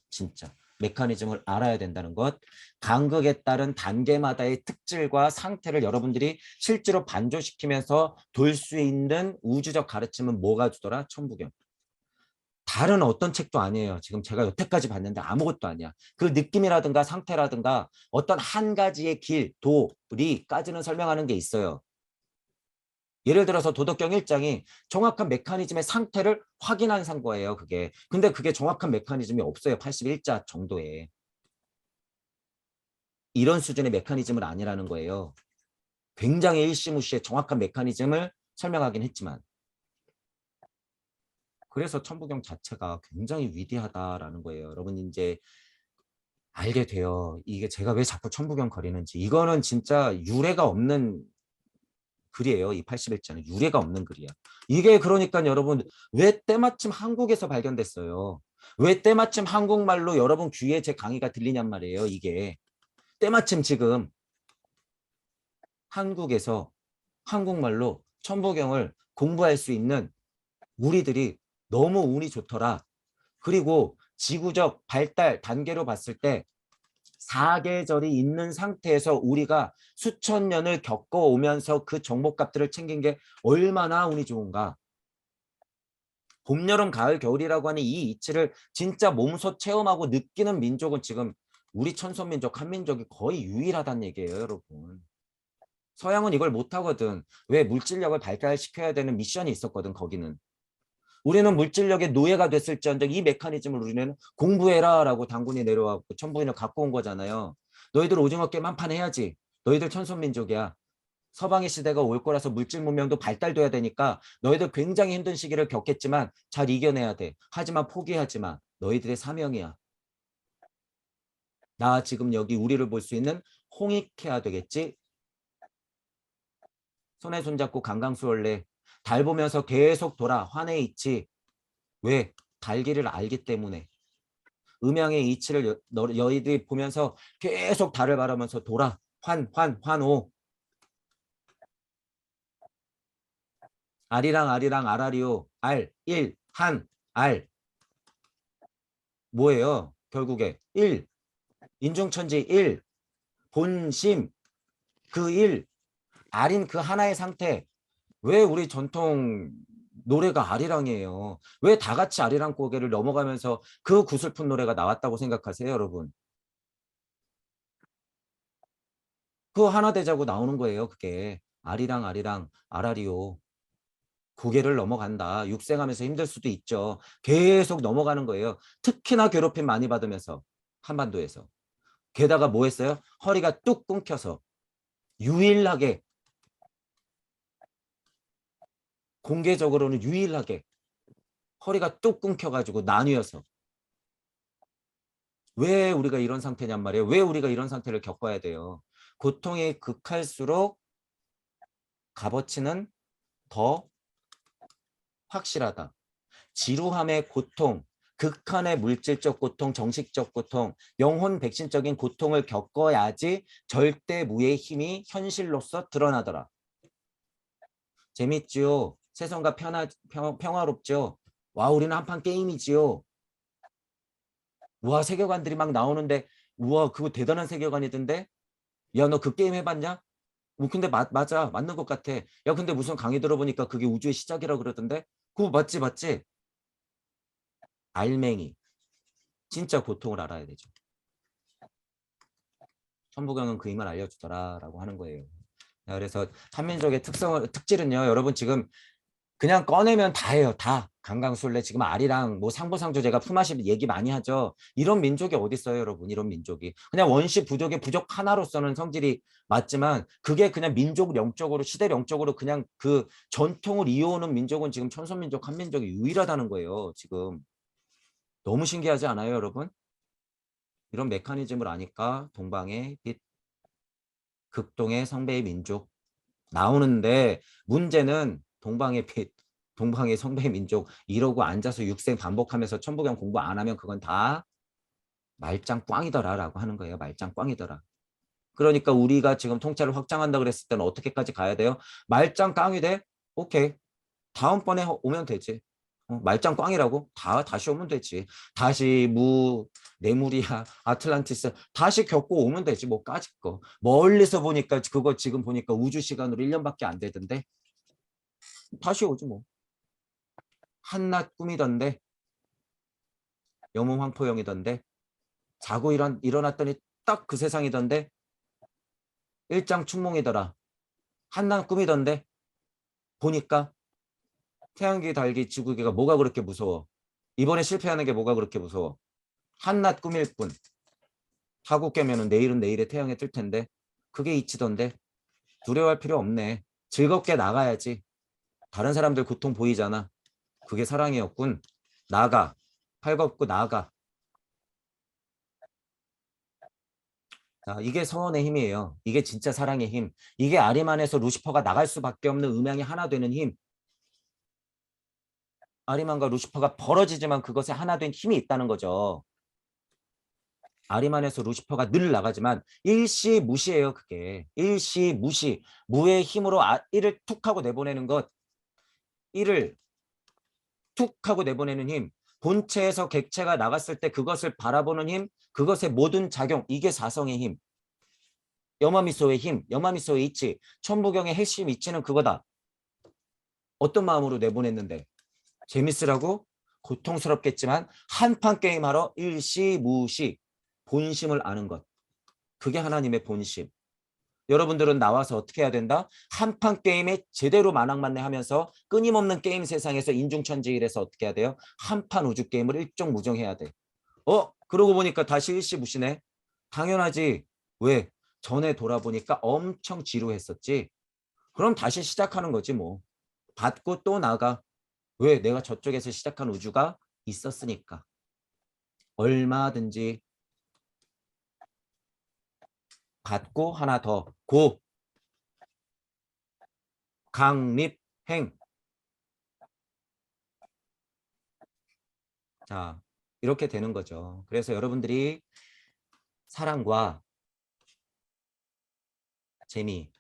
진짜. 메커니즘을 알아야 된다는 것, 간극에 따른 단계마다의 특질과 상태를 여러분들이 실제로 반조시키면서 돌 수 있는 우주적 가르침은 뭐가 주더라? 천부경. 다른 어떤 책도 아니에요. 지금 제가 여태까지 봤는데 아무것도 아니야. 그 느낌이라든가 상태라든가 어떤 한 가지의 길, 도리까지는 설명하는 게 있어요. 예를 들어서 도덕경 1장이 정확한 메커니즘의 상태를 확인한 거예요. 그게. 근데 그게 정확한 메커니즘이 없어요. 81자 정도에. 이런 수준의 메커니즘은 아니라는 거예요. 굉장히 일시무시의 정확한 메커니즘을 설명하긴 했지만. 그래서 천부경 자체가 굉장히 위대하다라는 거예요. 여러분 이제 알게 돼요. 이게 제가 왜 자꾸 천부경 거리는지. 이거는 진짜 유래가 없는 글이에요. 이 81자는 유래가 없는 글이야. 이게 그러니까 여러분 왜 때마침 한국에서 발견됐어요. 왜 때마침 한국말로 여러분 귀에 제 강의가 들리냔 말이에요. 이게 때마침 지금 한국에서 한국말로 천부경을 공부할 수 있는 우리들이 너무 운이 좋더라. 그리고 지구적 발달 단계로 봤을 때 사계절이 있는 상태에서 우리가 수천 년을 겪어오면서 그 정복값들을 챙긴 게 얼마나 운이 좋은가. 봄, 여름, 가을, 겨울이라고 하는 이 이치를 진짜 몸소 체험하고 느끼는 민족은 지금 우리 천손민족, 한민족이 거의 유일하다는 얘기예요, 여러분. 서양은 이걸 못하거든. 왜? 물질력을 발달시켜야 되는 미션이 있었거든, 거기는. 우리는 물질력의 노예가 됐을지언정 이 메커니즘을 우리는 공부해라 라고 당군이 내려와서 천부인을 갖고 온 거잖아요. 너희들 오징어 게임 한 판 해야지. 너희들 천손민족이야. 서방의 시대가 올 거라서 물질 문명도 발달돼야 되니까 너희들 굉장히 힘든 시기를 겪겠지만 잘 이겨내야 돼. 하지만 포기하지 마. 너희들의 사명이야. 나 지금 여기 우리를 볼 수 있는 홍익해야 되겠지. 손에 손잡고 강강수월래. 달 보면서 계속 돌아. 환의 이치. 왜? 달기를 알기 때문에. 음양의 이치를 너희들이 보면서 계속 달을 바라면서 돌아. 환호. 아리랑 아라리오. 알, 일, 한, 알. 뭐예요? 결국에 1. 인중천지 1. 본심 그 1. 알인 그 하나의 상태. 왜 우리 전통 노래가 아리랑이에요? 왜 다 같이 아리랑 고개를 넘어가면서 그 구슬픈 노래가 나왔다고 생각하세요, 여러분? 그거 하나 되자고 나오는 거예요, 그게. 아리랑 아라리오. 고개를 넘어간다. 육생하면서 힘들 수도 있죠. 계속 넘어가는 거예요. 특히나 괴롭힘 많이 받으면서 한반도에서. 게다가 뭐 했어요? 허리가 뚝 끊겨서 유일하게 공개적으로는 유일하게 허리가 뚝 끊겨가지고 나뉘어서 왜 우리가 이런 상태냔 말이에요. 왜 우리가 이런 상태를 겪어야 돼요. 고통이 극할수록 값어치는 더 확실하다. 지루함의 고통, 극한의 물질적 고통, 정식적 고통, 영혼 백신적인 고통을 겪어야지 절대무의 힘이 현실로서 드러나더라. 재밌지요? 세상과 평화롭죠? 와, 우리는 한판 게임이지요? 우와, 세계관들이 막 나오는데 우와, 그거 대단한 세계관이던데? 야, 너 그 게임 해봤냐? 근데 맞아. 맞는 것 같아. 야, 근데 무슨 강의 들어보니까 그게 우주의 시작이라고 그러던데? 그거 맞지? 알맹이. 진짜 고통을 알아야 되죠. 천부경은 그 힘을 알려주더라라고 하는 거예요. 그래서 한민족의 특질은요. 여러분 지금 그냥 꺼내면 다 해요. 다. 강강술래 지금 아리랑 뭐 상부상조 제가 품앗이 얘기 많이 하죠. 이런 민족이 어디 있어요, 여러분? 이런 민족이. 그냥 원시 부족의 부족 하나로서는 성질이 맞지만 그게 그냥 민족 영적으로 시대 영적으로 그냥 그 전통을 이어오는 민족은 지금 천손민족 한민족이 유일하다는 거예요. 지금. 너무 신기하지 않아요, 여러분? 이런 메커니즘을 아니까 동방의 빛, 극동의 성배의 민족 나오는데 문제는 동방의 빛, 동방의 성배의 민족 이러고 앉아서 육생 반복하면서 천부경 공부 안 하면 그건 다 말짱 꽝이더라 라고 하는 거예요. 말짱 꽝이더라. 그러니까 우리가 지금 통찰을 확장한다 그랬을 때는 어떻게까지 가야 돼요? 말짱 꽝이 돼? 오케이. 다음번에 오면 되지. 말짱 꽝이라고? 다시 오면 되지. 다시 네무리아, 아틀란티스 다시 겪고 오면 되지. 뭐 까짓 거. 멀리서 보니까 그거 지금 보니까 우주 시간으로 1년밖에 안 되던데. 다시 오지 뭐. 한낱 꿈이던데. 영웅 황포영이던데. 자고 일어났더니 딱 그 세상이던데. 일장춘몽이더라. 한낱 꿈이던데. 보니까 태양계, 달기, 지구계가 뭐가 그렇게 무서워. 이번에 실패하는 게 뭐가 그렇게 무서워. 한낱 꿈일 뿐. 하고 깨면은 내일은 내일의 태양이 뜰 텐데. 그게 이치던데. 두려워할 필요 없네. 즐겁게 나가야지. 다른 사람들 고통 보이잖아. 그게 사랑이었군. 나가. 팔겁고 나가. 자, 이게 서원의 힘이에요. 이게 진짜 사랑의 힘. 이게 아리만에서 루시퍼가 나갈 수밖에 없는 음양이 하나 되는 힘. 아리만과 루시퍼가 벌어지지만 그것에 하나 된 힘이 있다는 거죠. 아리만에서 루시퍼가 늘 나가지만 일시무시예요. 그게. 일시무시. 무의 힘으로 일을 툭 하고 내보내는 것. 일을 툭 하고 내보내는 힘. 본체에서 객체가 나갔을 때 그것을 바라보는 힘. 그것의 모든 작용. 이게 사성의 힘. 여마미소의 힘. 여마미소의 이치. 천부경의 핵심 이치는 그거다. 어떤 마음으로 내보냈는데. 재밌으라고? 고통스럽겠지만 한판 게임하러 일시무시. 본심을 아는 것. 그게 하나님의 본심. 여러분들은 나와서 어떻게 해야 된다? 한판 게임에 제대로 만학만내 하면서 끊임없는 게임 세상에서 인중천지일에서 어떻게 해야 돼요? 한판 우주 게임을 일종무정해야 돼. 그러고 보니까 다시 일시무시네. 당연하지. 왜? 전에 돌아보니까 엄청 지루했었지. 그럼 다시 시작하는 거지 뭐. 받고 또 나가. 왜? 내가 저쪽에서 시작한 우주가 있었으니까. 얼마든지 받고 하나 더. 강립행. 자, 이렇게 되는 거죠. 그래서 여러분들이 사랑과 재미,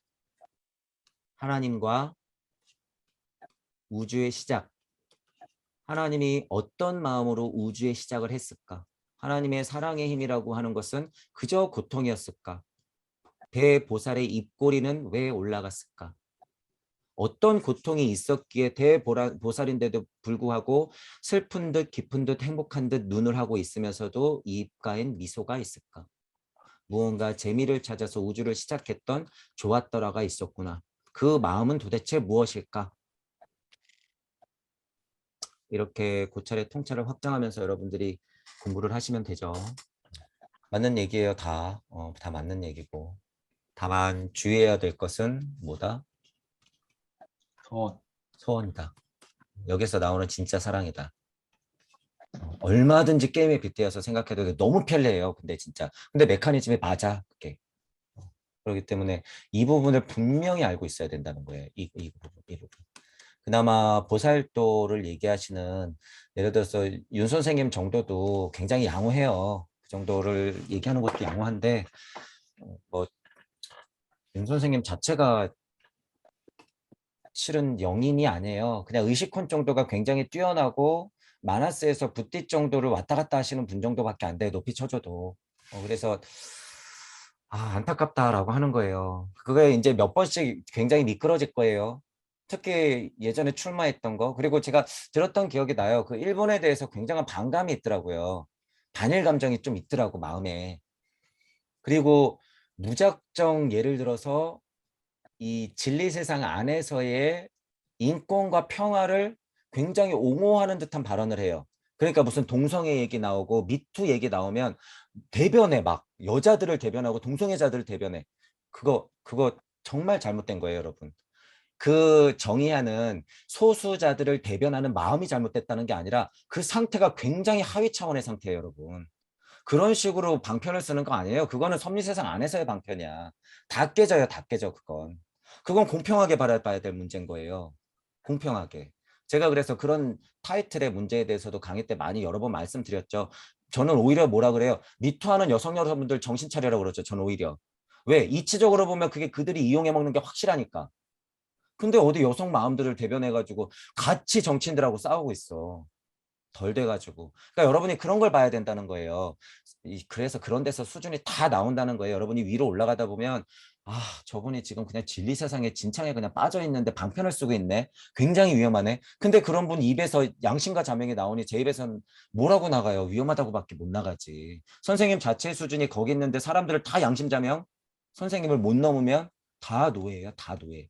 하나님과 우주의 시작, 하나님이 어떤 마음으로 우주의 시작을 했을까? 하나님의 사랑의 힘이라고 하는 것은 그저 고통이었을까? 대보살의 입꼬리는 왜 올라갔을까? 어떤 고통이 있었기에 대보살인데도 불구하고 슬픈 듯 깊은 듯 행복한 듯 눈을 하고 있으면서도 입가엔 미소가 있을까? 무언가 재미를 찾아서 우주를 시작했던 조아떠라가 있었구나. 그 마음은 도대체 무엇일까? 이렇게 고찰의 통찰을 확장하면서 여러분들이 공부를 하시면 되죠. 맞는 얘기예요. 다 맞는 얘기고. 다만 주의해야 될 것은 뭐다? 소원이다. 여기서 나오는 진짜 사랑이다. 얼마든지 게임에 빗대어서 생각해도 돼. 너무 편리해요. 근데 메커니즘이 맞아. 그게. 그렇기 때문에 이 부분을 분명히 알고 있어야 된다는 거예요. 이 부분. 그나마 보살도를 얘기하시는 예를 들어서 윤 선생님 정도도 굉장히 양호해요. 그 정도를 얘기하는 것도 양호한데 뭐 윤 선생님 자체가 실은 영인이 아니에요. 그냥 의식혼 정도가 굉장히 뛰어나고 마나스에서 붓띠 정도를 왔다 갔다 하시는 분 정도밖에 안 돼요. 높이 쳐줘도. 그래서 안타깝다라고 하는 거예요. 그게 이제 몇 번씩 굉장히 미끄러질 거예요. 특히 예전에 출마했던 거. 그리고 제가 들었던 기억이 나요. 그 일본에 대해서 굉장한 반감이 있더라고요. 반일 감정이 좀 있더라고, 마음에. 그리고 무작정 예를 들어서 이 진리 세상 안에서의 인권과 평화를 굉장히 옹호하는 듯한 발언을 해요. 그러니까 무슨 동성애 얘기 나오고 미투 얘기 나오면 대변해 막 여자들을 대변하고 동성애자들을 대변해. 그거 정말 잘못된 거예요, 여러분. 그 정의하는 소수자들을 대변하는 마음이 잘못됐다는 게 아니라 그 상태가 굉장히 하위 차원의 상태예요, 여러분. 그런 식으로 방편을 쓰는 거 아니에요. 그거는 섭리세상 안에서의 방편이야. 다 깨져요, 다 깨져, 그건. 그건 공평하게 바라봐야 될 문제인 거예요. 공평하게. 제가 그래서 그런 타이틀의 문제에 대해서도 강의 때 많이 여러 번 말씀드렸죠. 저는 오히려 뭐라 그래요? 미투하는 여성 여러분들 정신 차려라고 그러죠. 저는 오히려. 왜? 이치적으로 보면 그게 그들이 이용해 먹는 게 확실하니까. 근데 어디 여성 마음들을 대변해가지고 같이 정치인들하고 싸우고 있어. 덜 돼가지고. 그러니까 여러분이 그런 걸 봐야 된다는 거예요. 그래서 그런 데서 수준이 다 나온다는 거예요. 여러분이 위로 올라가다 보면 아, 저분이 지금 그냥 진리 세상에 진창에 그냥 빠져 있는데 방편을 쓰고 있네. 굉장히 위험하네. 근데 그런 분 입에서 양심과 자명이 나오니 제 입에서는 뭐라고 나가요? 위험하다고밖에 못 나가지. 선생님 자체 수준이 거기 있는데 사람들을 다 양심 자명? 선생님을 못 넘으면 다 노예예요. 다 노예.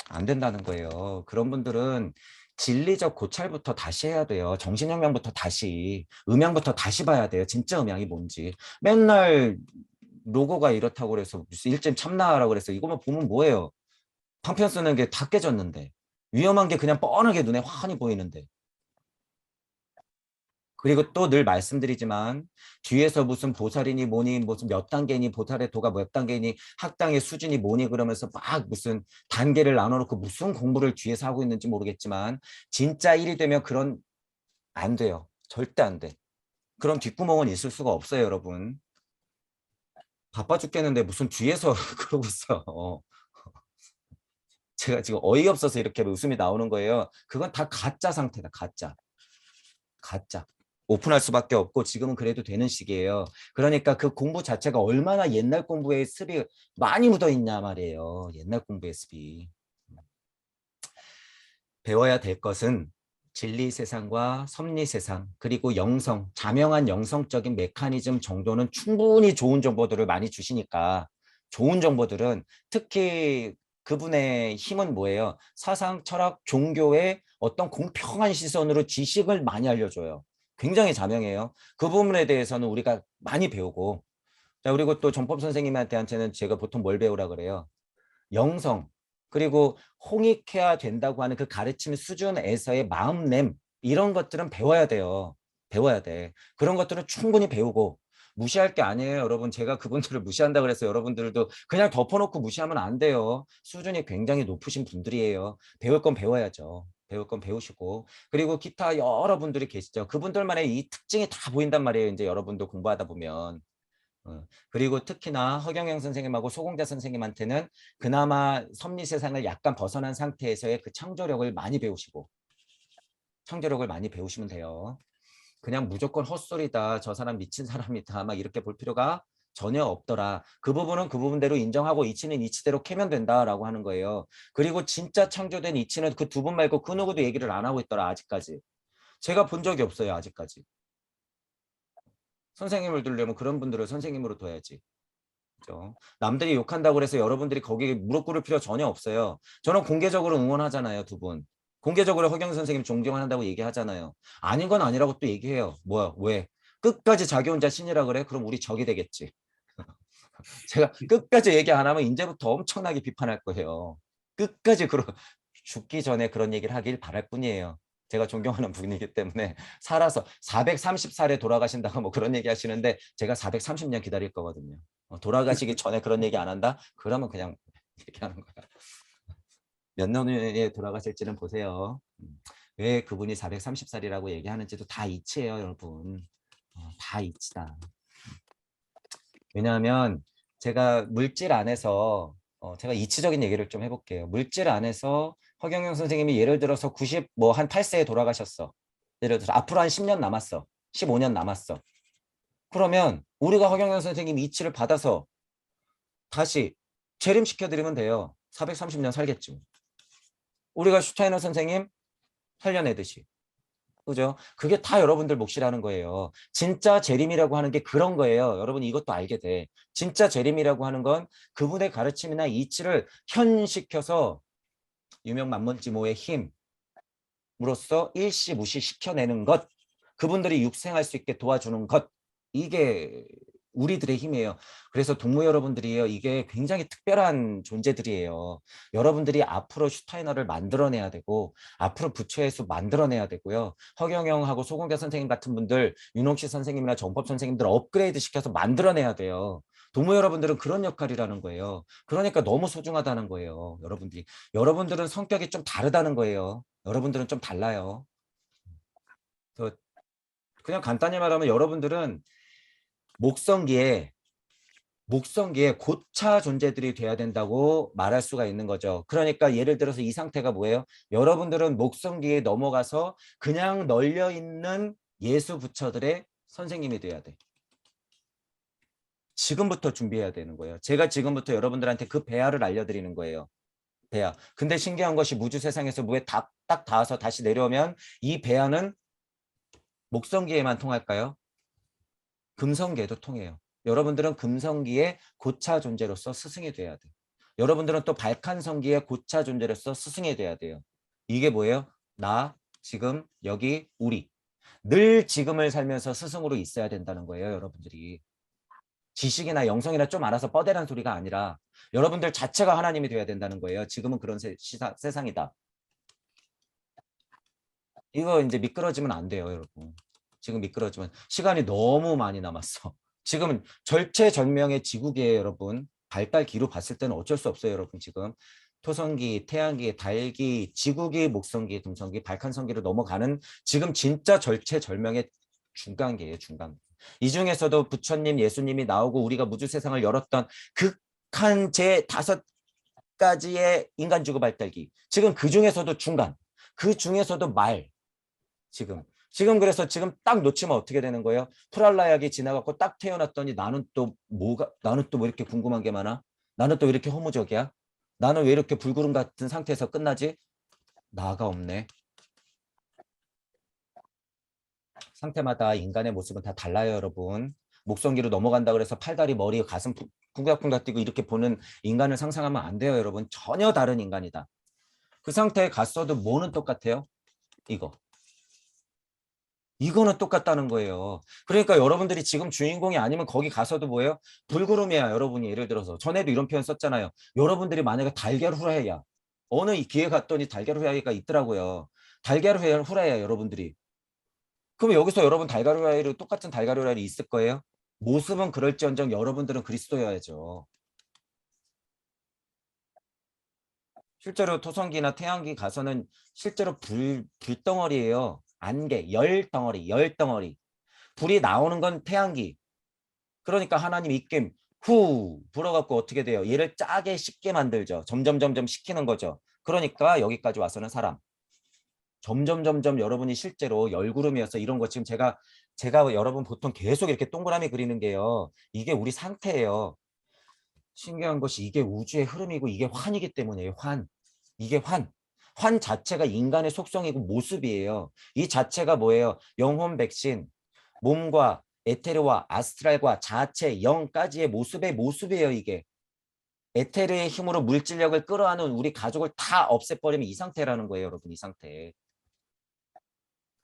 안 된다는 거예요. 그런 분들은 진리적 고찰부터 다시 해야 돼요. 정신영양부터 다시, 음양부터 다시 봐야 돼요. 진짜 음양이 뭔지. 맨날 로고가 이렇다고 그래서 무슨 일점 참나라고 그래서 이거만 보면 뭐예요? 방편 쓰는 게 다 깨졌는데. 위험한 게 그냥 뻔하게 눈에 환히 보이는데. 그리고 또 늘 말씀드리지만 뒤에서 무슨 보살이니 뭐니 무슨 몇 단계니 보살의 도가 몇 단계니 학당의 수준이 뭐니 그러면서 막 무슨 단계를 나눠놓고 무슨 공부를 뒤에서 하고 있는지 모르겠지만 진짜 일이 되면 그런 안 돼요. 절대 안 돼. 그런 뒷구멍은 있을 수가 없어요, 여러분. 바빠 죽겠는데 무슨 뒤에서 그러고 있어. 제가 지금 어이없어서 이렇게 웃음이 나오는 거예요. 그건 다 가짜 상태다. 가짜. 가짜. 오픈할 수밖에 없고 지금은 그래도 되는 시기예요. 그러니까 그 공부 자체가 얼마나 옛날 공부의 습이 많이 묻어 있냐 말이에요. 옛날 공부의 습이. 배워야 될 것은 진리 세상과 섭리 세상 그리고 영성, 자명한 영성적인 메커니즘 정도는 충분히 좋은 정보들을 많이 주시니까 좋은 정보들은 특히 그분의 힘은 뭐예요? 사상, 철학, 종교의 어떤 공평한 시선으로 지식을 많이 알려줘요. 굉장히 자명해요. 그 부분에 대해서는 우리가 많이 배우고 자 그리고 또 정법 선생님한테는 제가 보통 뭘 배우라 그래요? 영성 그리고 홍익해야 된다고 하는 그 가르침 수준에서의 마음냄 이런 것들은 배워야 돼요. 배워야 돼. 그런 것들은 충분히 배우고 무시할 게 아니에요. 여러분 제가 그분들을 무시한다 그래서 여러분들도 그냥 덮어놓고 무시하면 안 돼요. 수준이 굉장히 높으신 분들이에요. 배울 건 배워야죠. 배울 건 배우시고 그리고 기타 여러분들이 계시죠. 그분들만의 이 특징이 다 보인단 말이에요. 이제 여러분도 공부하다 보면. 그리고 특히나 허경영 선생님하고 소공자 선생님한테는 그나마 섭리 세상을 약간 벗어난 상태에서의 그 창조력을 많이 배우시고 창조력을 많이 배우시면 돼요. 그냥 무조건 헛소리다. 저 사람 미친 사람이다. 막 이렇게 볼 필요가 전혀 없더라. 그 부분은 그 부분대로 인정하고 이치는 이치대로 캐면 된다라고 하는 거예요. 그리고 진짜 창조된 이치는 그 두 분 말고 그 누구도 얘기를 안 하고 있더라. 아직까지. 제가 본 적이 없어요. 아직까지. 선생님을 두려면 그런 분들을 선생님으로 둬야지. 그죠? 남들이 욕한다고 해서 여러분들이 거기에 무릎 꿇을 필요 전혀 없어요. 저는 공개적으로 응원하잖아요, 두 분. 공개적으로 허경 선생님 존경한다고 얘기하잖아요. 아닌 건 아니라고 또 얘기해요. 뭐야, 왜? 끝까지 자기 혼자 신이라 그래? 그럼 우리 적이 되겠지. 제가 끝까지 얘기 안 하면 이제부터 엄청나게 비판할 거예요. 끝까지 죽기 전에 그런 얘기를 하길 바랄 뿐이에요. 제가 존경하는 분이기 때문에 살아서 430살에 돌아가신다고 뭐 그런 얘기 하시는데 제가 430년 기다릴 거거든요. 돌아가시기 전에 그런 얘기 안 한다? 그러면 그냥 이렇게 하는 거야. 몇 년 후에 돌아가실지는 보세요. 왜 그분이 430살이라고 얘기하는지도 다 이치예요, 여러분. 다 이치다. 왜냐하면 제가 물질 안에서 제가 이치적인 얘기를 좀 해볼게요. 물질 안에서 허경영 선생님이 예를 들어서 90, 뭐 한 8세에 돌아가셨어. 예를 들어서 앞으로 한 10년 남았어. 15년 남았어. 그러면 우리가 허경영 선생님 이치를 받아서 다시 재림시켜드리면 돼요. 430년 살겠죠. 우리가 슈타이너 선생님 살려내듯이. 그죠? 그게 다 여러분들 몫이라는 거예요. 진짜 재림이라고 하는 게 그런 거예요. 여러분 이것도 알게 돼. 진짜 재림이라고 하는 건 그분의 가르침이나 이치를 현시켜서 유명만문지모의 힘으로써 일시무시 시켜내는 것. 그분들이 육생할 수 있게 도와주는 것. 이게 우리들의 힘이에요. 그래서 동무 여러분들이요. 이게 굉장히 특별한 존재들이에요. 여러분들이 앞으로 슈타이너를 만들어내야 되고 앞으로 부처의 수 만들어내야 되고요. 허경영하고 소공자 선생님 같은 분들, 윤홍씨 선생님이나 정법 선생님들 업그레이드 시켜서 만들어내야 돼요. 동무 여러분들은 그런 역할이라는 거예요. 그러니까 너무 소중하다는 거예요. 여러분들이. 여러분들은 성격이 좀 다르다는 거예요. 여러분들은 좀 달라요. 그냥 간단히 말하면 여러분들은 목성기에 목성기에 고차 존재들이 돼야 된다고 말할 수가 있는 거죠. 그러니까 예를 들어서 이 상태가 뭐예요? 여러분들은 목성기에 넘어가서 그냥 널려 있는 예수 부처들의 선생님이 돼야 돼. 지금부터 준비해야 되는 거예요. 제가 지금부터 여러분들한테 그 배아를 알려드리는 거예요. 배아. 근데 신기한 것이 무주 세상에서 무에 딱 닿아서 다시 내려오면 이 배아는 목성기에만 통할까요? 금성기에도 통해요. 여러분들은 금성기의 고차 존재로서 스승이 돼야 돼. 여러분들은 또 발칸성기의 고차 존재로서 스승이 돼야 돼요. 이게 뭐예요? 나, 지금, 여기, 우리. 늘 지금을 살면서 스승으로 있어야 된다는 거예요, 여러분들이. 지식이나 영성이나 좀 알아서 뻐대란 소리가 아니라 여러분들 자체가 하나님이 돼야 된다는 거예요. 지금은 그런 세상이다. 이거 이제 미끄러지면 안 돼요, 여러분. 지금 미끄러지면 시간이 너무 많이 남았어. 지금은 절체절명의 지구기에 여러분. 발달기로 봤을 때는 어쩔 수 없어요, 여러분. 지금 토성기, 태양기, 달기, 지구기, 목성기, 금성기, 발칸성기로 넘어가는 지금 진짜 절체절명의 중간기예요, 중간. 이 중에서도 부처님, 예수님이 나오고 우리가 무주 세상을 열었던 극한 제 5가지의 인간 지구 발달기. 지금 그 중에서도 중간, 그 중에서도 말. 지금 그래서 지금 딱 놓치면 어떻게 되는 거예요? 프랄라약이 지나갔고 딱 태어났더니 나는 또 뭐 이렇게 궁금한 게 많아? 나는 또 왜 이렇게 허무적이야? 나는 왜 이렇게 불구름 같은 상태에서 끝나지? 나가 없네. 상태마다 인간의 모습은 다 달라요, 여러분. 목성기로 넘어간다 그래서 팔다리, 머리, 가슴 쿵닥쿵닥 뛰고 이렇게 보는 인간을 상상하면 안 돼요, 여러분. 전혀 다른 인간이다. 그 상태에 갔어도 뭐는 똑같아요? 이거. 이거는 똑같다는 거예요. 그러니까 여러분들이 지금 주인공이 아니면 거기 가서도 뭐예요? 불구름이야, 여러분이. 예를 들어서 전에도 이런 표현 썼잖아요. 여러분들이 만약에 달걀 후라이야. 어느 기회 갔더니 달걀 후라이가 있더라고요. 달걀 후라이야, 여러분들이. 그럼 여기서 여러분 달걀 후라이를 똑같은 달걀 후라이를 있을 거예요? 모습은 그럴지언정 여러분들은 그리스도여야죠. 실제로 토성기나 태양기 가서는 실제로 불덩어리예요. 안개, 열덩어리. 불이 나오는 건 태양기. 그러니까 하나님 입김 후 불어갖고 어떻게 돼요? 얘를 짜게 식게 만들죠. 점점 식히는 거죠. 그러니까 여기까지 와서는 사람. 점점 여러분이 실제로 열구름이어서 이런 거 지금 제가 여러분 보통 계속 이렇게 동그라미 그리는 게요. 이게 우리 상태예요. 신기한 것이 이게 우주의 흐름이고 이게 환이기 때문이에요. 환. 이게 환. 환 자체가 인간의 속성이고 모습이에요. 이 자체가 뭐예요? 영혼 백신, 몸과 에테르와 아스트랄과 자체, 영까지의 모습의 모습이에요. 이게. 에테르의 힘으로 물질력을 끌어안은 우리 가족을 다 없애버리면 이 상태라는 거예요. 여러분 이 상태.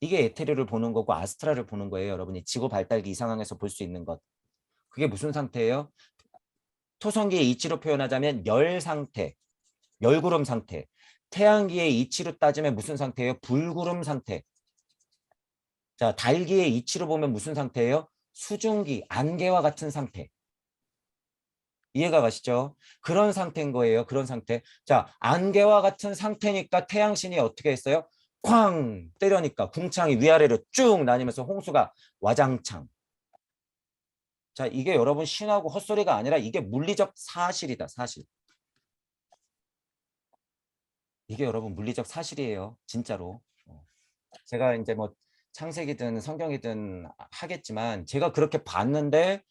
이게 에테르를 보는 거고 아스트랄을 보는 거예요. 여러분이 지구 발달기 이 상황에서 볼 수 있는 것. 그게 무슨 상태예요? 토성기의 이치로 표현하자면 열 상태, 열구름 상태. 태양기의 이치로 따지면 무슨 상태예요? 불구름 상태. 자, 달기의 이치로 보면 무슨 상태예요? 수증기, 안개와 같은 상태. 이해가 가시죠? 그런 상태인 거예요. 그런 상태. 자, 안개와 같은 상태니까 태양신이 어떻게 했어요? 쾅 때려니까 궁창이 위아래로 쭉 나뉘면서 홍수가 와장창. 자, 이게 여러분 신하고 헛소리가 아니라 이게 물리적 사실이다. 사실. 이게 여러분 물리적 사실이에요. 진짜로. 제가 이제 뭐 창세기든 성경이든 하겠지만 제가 그렇게 봤는데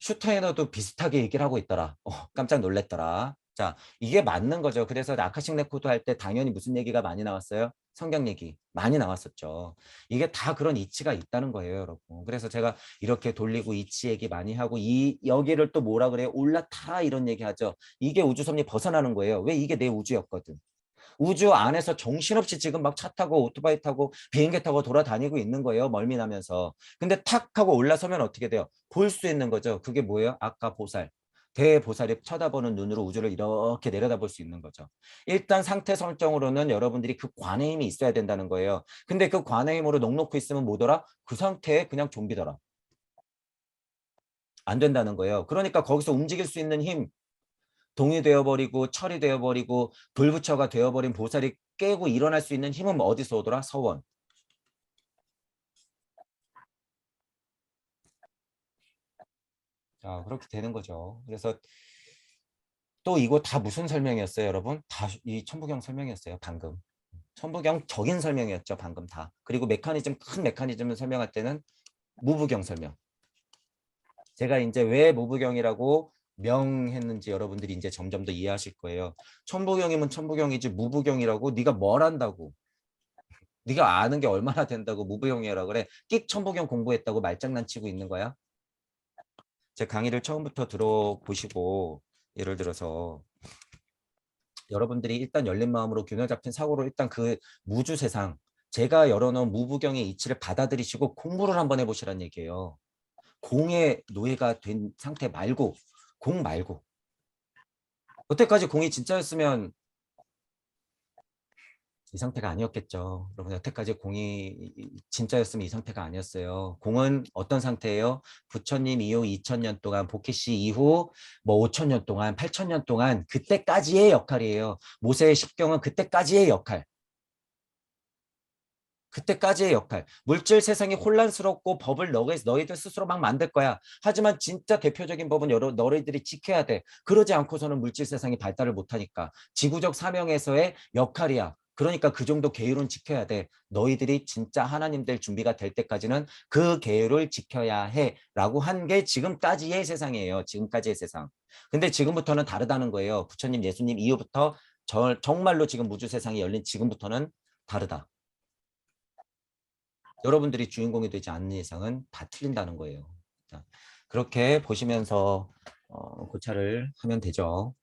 슈타이너도 비슷하게 얘기를 하고 있더라. 깜짝 놀랬더라. 자, 이게 맞는 거죠. 그래서 아카식 레코드 할 때 당연히 무슨 얘기가 많이 나왔어요? 성경 얘기 많이 나왔었죠. 이게 다 그런 이치가 있다는 거예요, 여러분. 그래서 제가 이렇게 돌리고 이치 얘기 많이 하고 이 여기를 또 뭐라 그래요? 올라타라 이런 얘기 하죠. 이게 우주섭리 벗어나는 거예요. 왜 이게 내 우주였거든. 우주 안에서 정신없이 지금 막 차 타고 오토바이 타고 비행기 타고 돌아다니고 있는 거예요. 멀미나면서. 근데 탁 하고 올라서면 어떻게 돼요? 볼 수 있는 거죠. 그게 뭐예요? 아까 보살. 대보살이 쳐다보는 눈으로 우주를 이렇게 내려다볼 수 있는 거죠. 일단 상태 설정으로는 여러분들이 그 관의 힘이 있어야 된다는 거예요. 근데 그 관의 힘으로 넋놓고 있으면 뭐더라? 그 상태에 그냥 좀비더라. 안 된다는 거예요. 그러니까 거기서 움직일 수 있는 힘, 동이 되어버리고 철이 되어버리고 불부처가 되어버린 보살이 깨고 일어날 수 있는 힘은 어디서 오더라? 서원. 자, 그렇게 되는 거죠. 그래서 또 이거 다 무슨 설명이었어요, 여러분? 다 이 천부경 설명이었어요, 방금. 천부경적인 설명이었죠, 방금 다. 그리고 메커니즘, 큰 메커니즘을 설명할 때는 무부경 설명. 제가 이제 왜 무부경이라고 명했는지 여러분들이 이제 점점 더 이해하실 거예요. 천부경이면 천부경이지 무부경이라고 네가 뭘 안다고. 네가 아는 게 얼마나 된다고 무부경이라고 그래. 끽 천부경 공부했다고 말장난치고 있는 거야. 제 강의를 처음부터 들어보시고 예를 들어서 여러분들이 일단 열린 마음으로 균형 잡힌 사고로 일단 그 무주 세상 제가 열어놓은 무부경의 이치를 받아들이시고 공부를 한번 해보시란 얘기예요. 공의 노예가 된 상태 말고 공 말고 여태까지 공이 진짜였으면 이 상태가 아니었겠죠. 여러분 여태까지 공이 진짜였으면 이 상태가 아니었어요. 공은 어떤 상태예요? 부처님 이후 2000년 동안 보키시 이후 뭐 5000년 동안 8000년 동안 그때까지의 역할이에요. 모세의 십경은 그때까지의 역할. 그때까지의 역할. 물질 세상이 혼란스럽고 법을 너희들 스스로 막 만들 거야. 하지만 진짜 대표적인 법은 너희들이 지켜야 돼. 그러지 않고서는 물질 세상이 발달을 못하니까. 지구적 사명에서의 역할이야. 그러니까 그 정도 계율은 지켜야 돼. 너희들이 진짜 하나님 될 준비가 될 때까지는 그 계율을 지켜야 해. 라고 한 게 지금까지의 세상이에요. 지금까지의 세상. 근데 지금부터는 다르다는 거예요. 부처님, 예수님 이후부터 정말로 지금 무주 세상이 열린 지금부터는 다르다. 여러분들이 주인공이 되지 않는 이상은 다 틀린다는 거예요. 자, 그렇게 보시면서 고찰을 하면 되죠.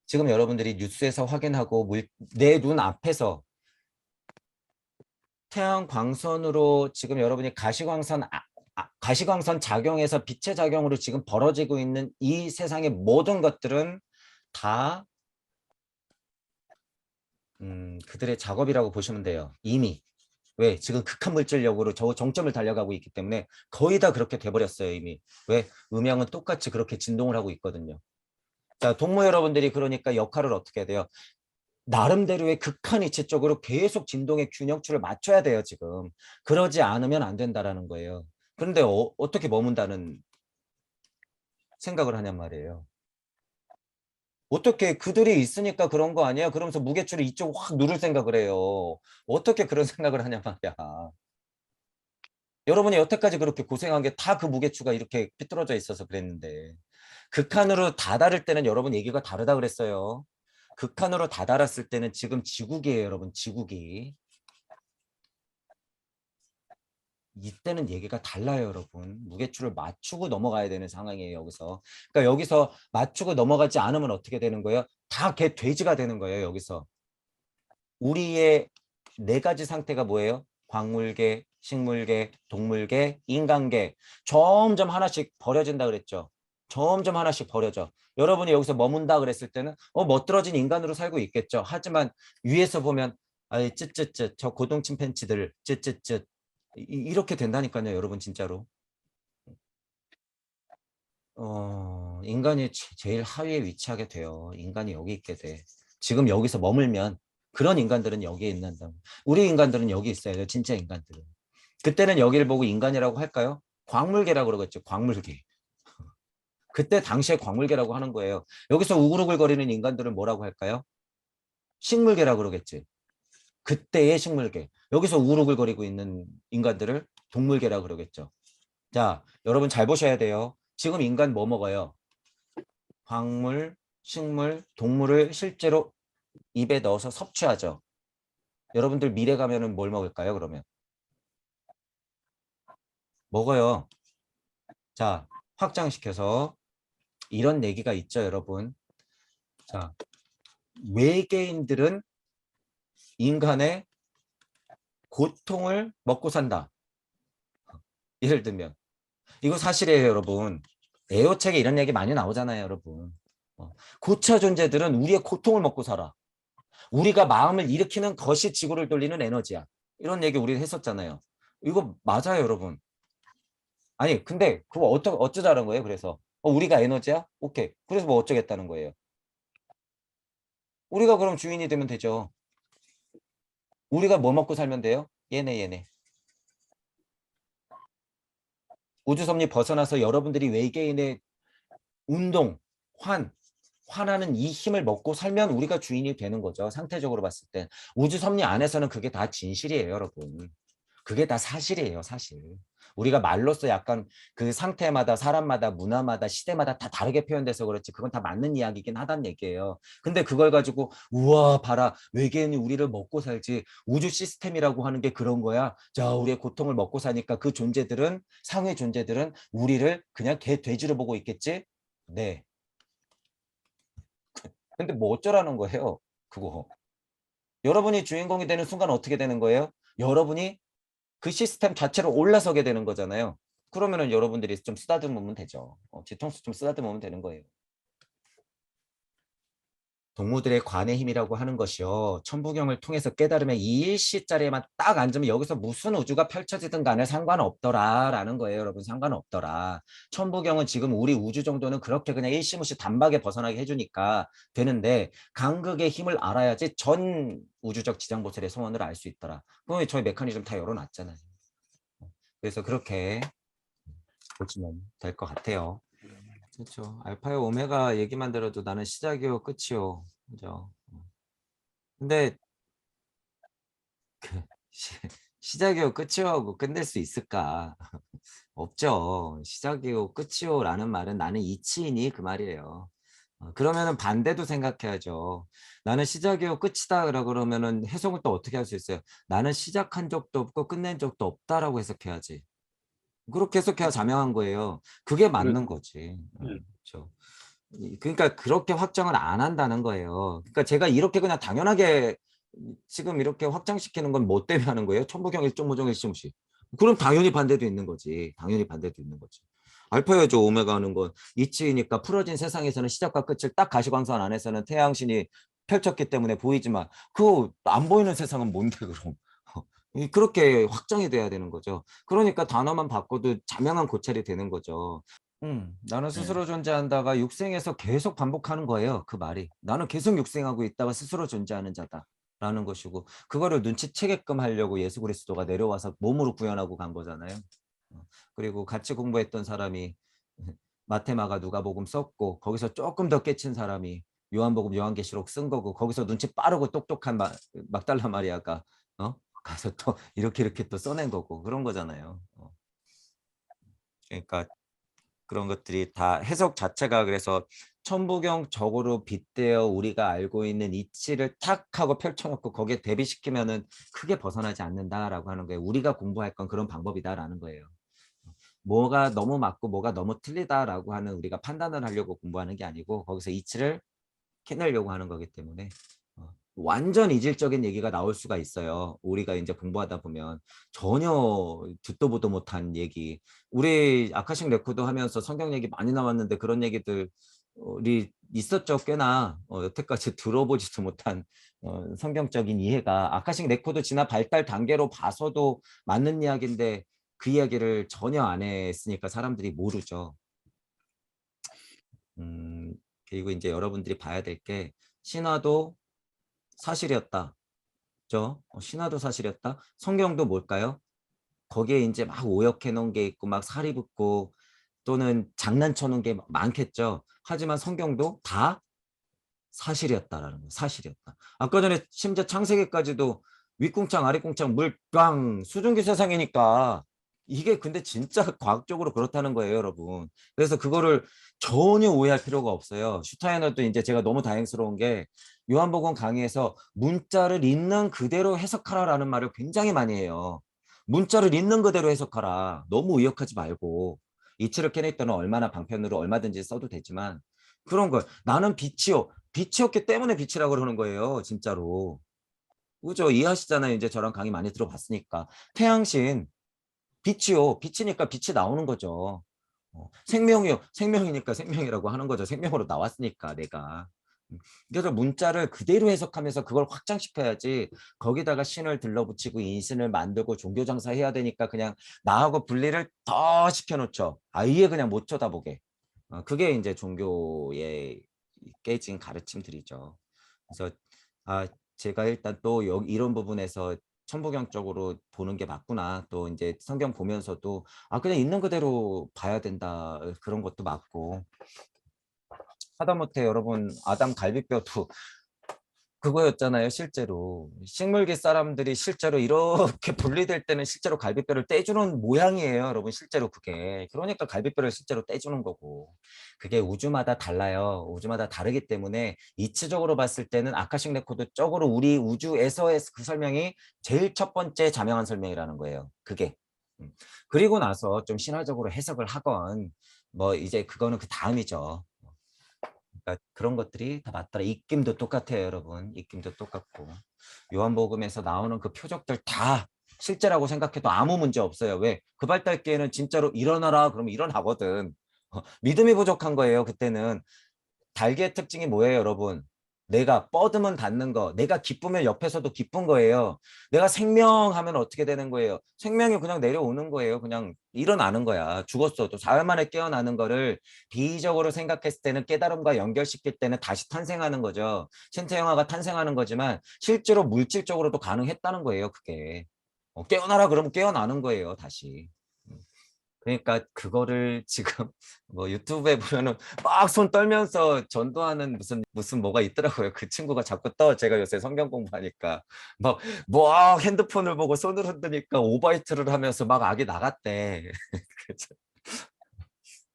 지금 여러분들이 뉴스에서 확인하고 내 눈 앞에서 태양 광선으로 지금 여러분이 가시광선 작용해서 빛의 작용으로 지금 벌어지고 있는 이 세상의 모든 것들은 다 그들의 작업이라고 보시면 돼요. 이미. 왜? 지금 극한 물질력으로 저 정점을 달려가고 있기 때문에 거의 다 그렇게 돼버렸어요, 이미. 왜? 음양은 똑같이 그렇게 진동을 하고 있거든요. 자, 동무 여러분들이 그러니까 역할을 어떻게 해야 돼요? 나름대로의 극한 이치적으로 계속 진동의 균형추를 맞춰야 돼요, 지금. 그러지 않으면 안 된다라는 거예요. 그런데 어떻게 머문다는 생각을 하냔 말이에요. 어떻게 그들이 있으니까 그런 거 아니야? 그러면서 무게추를 이쪽 확 누를 생각을 해요. 어떻게 그런 생각을 하냔 말이야. 여러분이 여태까지 그렇게 고생한 게 다 그 무게추가 이렇게 삐뚤어져 있어서 그랬는데 극한으로 다다를 때는 여러분 얘기가 다르다 그랬어요. 극한으로 다다랐을 때는 지금 지국이에요, 여러분. 지국이. 이때는 얘기가 달라요, 여러분. 무게추를 맞추고 넘어가야 되는 상황이에요, 여기서. 그러니까 여기서 맞추고 넘어가지 않으면 어떻게 되는 거예요? 다 개 돼지가 되는 거예요, 여기서. 우리의 네 가지 상태가 뭐예요? 광물계, 식물계, 동물계, 인간계. 점점 하나씩 버려진다 그랬죠. 점점 하나씩 버려져. 여러분이 여기서 머문다 그랬을 때는 멋들어진 인간으로 살고 있겠죠. 하지만 위에서 보면 아이 쯧쯧쯧 저 고동 침팬치들 쯧쯧쯧 이렇게 된다니까요, 여러분 진짜로. 인간이 제일 하위에 위치하게 돼요. 인간이 여기 있게 돼. 지금 여기서 머물면 그런 인간들은 여기에 있는다. 우리 인간들은 여기 있어야 돼요. 진짜 인간들은. 그때는 여기를 보고 인간이라고 할까요? 광물계라고 그러겠죠. 광물계. 그때 당시에 광물계라고 하는 거예요. 여기서 우글우글거리는 인간들은 뭐라고 할까요? 식물계라고 그러겠지. 그때의 식물계. 여기서 우글우글거리고 있는 인간들을 동물계라고 그러겠죠. 자, 여러분 잘 보셔야 돼요. 지금 인간 뭐 먹어요? 광물, 식물, 동물을 실제로 입에 넣어서 섭취하죠. 여러분들 미래 가면은 뭘 먹을까요, 그러면? 먹어요. 자, 확장시켜서 이런 얘기가 있죠, 여러분. 자, 외계인들은 인간의 고통을 먹고 산다. 예를 들면 이거 사실이에요, 여러분. 에어책에 이런 얘기 많이 나오잖아요, 여러분. 고차 존재들은 우리의 고통을 먹고 살아. 우리가 마음을 일으키는 것이 지구를 돌리는 에너지야. 이런 얘기 우리 했었잖아요. 이거 맞아요, 여러분. 아니, 근데 그거 어쩌자는 거예요, 그래서. 우리가 에너지야? 오케이. 그래서 뭐 어쩌겠다는 거예요. 우리가 그럼 주인이 되면 되죠. 우리가 뭐 먹고 살면 돼요? 얘네. 우주섭리 벗어나서 여러분들이 외계인의 운동, 환하는 이 힘을 먹고 살면 우리가 주인이 되는 거죠. 상태적으로 봤을 때. 우주섭리 안에서는 그게 다 진실이에요, 여러분. 그게 다 사실이에요, 사실. 우리가 말로써 약간 그 상태마다 사람마다 문화마다 시대마다 다 다르게 표현돼서 그렇지 그건 다 맞는 이야기긴 하단 얘기예요. 근데 그걸 가지고 우와 봐라 외계인이 우리를 먹고 살지 우주 시스템이라고 하는 게 그런 거야. 자 우리의 고통을 먹고 사니까 그 존재들은 상위 존재들은 우리를 그냥 개 돼지로 보고 있겠지? 네. 근데 뭐 어쩌라는 거예요? 그거. 여러분이 주인공이 되는 순간 어떻게 되는 거예요? 여러분이 그 시스템 자체로 올라서게 되는 거잖아요. 그러면은 여러분들이 좀 쓰다듬으면 되죠. 뒤통수 좀 쓰다듬으면 되는 거예요. 동무들의 관의 힘이라고 하는 것이요. 천부경을 통해서 깨달으면 이 일시자리에만 딱 앉으면 여기서 무슨 우주가 펼쳐지든 간에 상관없더라 라는 거예요. 여러분 상관없더라. 천부경은 지금 우리 우주 정도는 그렇게 그냥 일시무시 단박에 벗어나게 해주니까 되는데 간극의 힘을 알아야지 전 우주적 지장보살의 소원을 알 수 있더라. 그럼 저희 메커니즘 다 열어놨잖아요. 그래서 그렇게 보시면 될 것 같아요. 그렇죠. 알파요 오메가 얘기만 들어도 나는 시작이요 끝이요. 그죠. 근데 그 시작이요 끝이요 하고 끝낼 수 있을까? 없죠. 시작이요 끝이요 라는 말은 나는 이치이니 그 말이에요. 그러면은 반대도 생각해야죠. 나는 시작이요 끝이다 그러면은 해석을 또 어떻게 할 수 있어요? 나는 시작한 적도 없고 끝낸 적도 없다라고 해석해야지. 그렇게 해석해야 자명한 거예요. 그게 그렇, 맞는 거지. 예. 그렇죠. 그러니까 그렇게 확정을 안 한다는 거예요. 그러니까 제가 이렇게 그냥 당연하게 지금 이렇게 확장시키는 건 뭐 때문에 하는 거예요? 천부경 일종무종 일시무시. 그럼 당연히 반대도 있는 거지. 당연히 반대도 있는 거지. 알파여죠 오메가 하는 건 이치이니까 풀어진 세상에서는 시작과 끝을 딱 가시광선 안에서는 태양신이 펼쳤기 때문에 보이지만 그거 안 보이는 세상은 뭔데 그럼. 그렇게 확정이 돼야 되는 거죠. 그러니까 단어만 바꿔도 자명한 고찰이 되는 거죠. 나는 예. 스스로 존재한다가 육생에서 계속 반복하는 거예요. 그 말이. 나는 계속 육생하고 있다가 스스로 존재하는 자다. 라는 것이고 그거를 눈치채게끔 하려고 예수 그리스도가 내려와서 몸으로 구현하고 간 거잖아요. 그리고 같이 공부했던 사람이 마테마가 누가복음 썼고 거기서 조금 더 깨친 사람이 요한복음 요한계시록 쓴 거고 거기서 눈치 빠르고 똑똑한 막달라 마리아가 가서 또 이렇게 또 써낸 거고 그런 거잖아요. 그러니까 그런 것들이 다 해석 자체가 그래서 천부경적으로 빗대어 우리가 알고 있는 이치를 탁 하고 펼쳐놓고 거기에 대비시키면은 크게 벗어나지 않는다라고 하는 거예요. 우리가 공부할 건 그런 방법이다라는 거예요. 뭐가 너무 맞고 뭐가 너무 틀리다라고 하는 우리가 판단을 하려고 공부하는 게 아니고 거기서 이치를 캐내려고 하는 거기 때문에 완전 이질적인 얘기가 나올 수가 있어요. 우리가 이제 공부하다 보면 전혀 듣도 보도 못한 얘기. 우리 아카식 레코드 하면서 성경 얘기 많이 나왔는데 그런 얘기들 우리 있었죠 꽤나 여태까지 들어보지도 못한 성경적인 이해가 아카식 레코드 지나 발달 단계로 봐서도 맞는 이야기인데 그 이야기를 전혀 안 했으니까 사람들이 모르죠. 그리고 이제 여러분들이 봐야 될 게 신화도 사실이었다. 그죠? 신화도 사실이었다. 성경도 뭘까요? 거기에 이제 막 오역해 놓은 게 있고 막 살이 붙고 또는 장난쳐 놓은 게 많겠죠. 하지만 성경도 다 사실이었다라는 거예요. 사실이었다. 아까 전에 심지어 창세기까지도 윗궁창 아랫궁창 물꽝 수증기 세상이니까 이게 근데 진짜 과학적으로 그렇다는 거예요, 여러분. 그래서 그거를 전혀 오해할 필요가 없어요. 슈타이너도 이제 제가 너무 다행스러운 게 요한복음 강의에서 문자를 있는 그대로 해석하라라는 말을 굉장히 많이 해요. 문자를 있는 그대로 해석하라. 너무 의역하지 말고 이치를 캐릭터는 얼마나 방편으로 얼마든지 써도 되지만 그런 걸 나는 빛이요. 빛이었기 때문에 빛이라고 그러는 거예요. 진짜로. 그죠? 이해하시잖아요. 이제 저랑 강의 많이 들어봤으니까. 태양신 빛이요. 빛이니까 빛이 나오는 거죠. 생명이요. 생명이니까 생명이라고 하는 거죠. 생명으로 나왔으니까 내가. 그래서 문자를 그대로 해석하면서 그걸 확장시켜야지 거기다가 신을 들러붙이고 인신을 만들고 종교장사 해야 되니까 그냥 나하고 분리를 더 시켜놓죠. 아예 그냥 못 쳐다보게. 그게 이제 종교의 깨진 가르침들이죠. 그래서 제가 일단 또 이런 부분에서 천부경적으로 보는 게 맞구나. 또 이제 성경 보면서도 아 그냥 있는 그대로 봐야 된다. 그런 것도 맞고. 하다못해 여러분 아담 갈비뼈도 그거였잖아요. 실제로 식물계 사람들이 실제로 이렇게 분리될 때는 실제로 갈비뼈를 떼주는 모양이에요. 여러분 실제로 그게 그러니까 갈비뼈를 실제로 떼주는 거고 그게 우주마다 달라요. 우주마다 다르기 때문에 이치적으로 봤을 때는 아카식 레코드 쪽으로 우리 우주에서의 그 설명이 제일 첫 번째 자명한 설명이라는 거예요. 그게 그리고 나서 좀 신화적으로 해석을 하건 뭐 이제 그거는 그 다음이죠. 그러니까 그런 것들이 다 맞더라. 입김도 똑같아요, 여러분. 입김도 똑같고. 요한복음에서 나오는 그 표적들 다 실제라고 생각해도 아무 문제 없어요. 왜? 그 발달기에는 진짜로 일어나라 그러면 일어나거든. 믿음이 부족한 거예요, 그때는. 달기의 특징이 뭐예요, 여러분? 내가 뻗으면 닿는 거, 내가 기쁘면 옆에서도 기쁜 거예요. 내가 생명하면 어떻게 되는 거예요? 생명이 그냥 내려오는 거예요. 그냥 일어나는 거야. 죽었어도 사흘 만에 깨어나는 거를 비이적으로 생각했을 때는 깨달음과 연결시킬 때는 다시 탄생하는 거죠. 신체 영화가 탄생하는 거지만 실제로 물질적으로도 가능했다는 거예요. 그게. 깨어나라 그러면 깨어나는 거예요. 다시. 그러니까 그거를 지금 뭐 유튜브에 보면은 막 손 떨면서 전도하는 무슨 뭐가 있더라고요. 그 친구가 자꾸 떠. 제가 요새 성경 공부하니까 막 핸드폰을 보고 손을 흔드니까 오바이트를 하면서 막 악이 나갔대.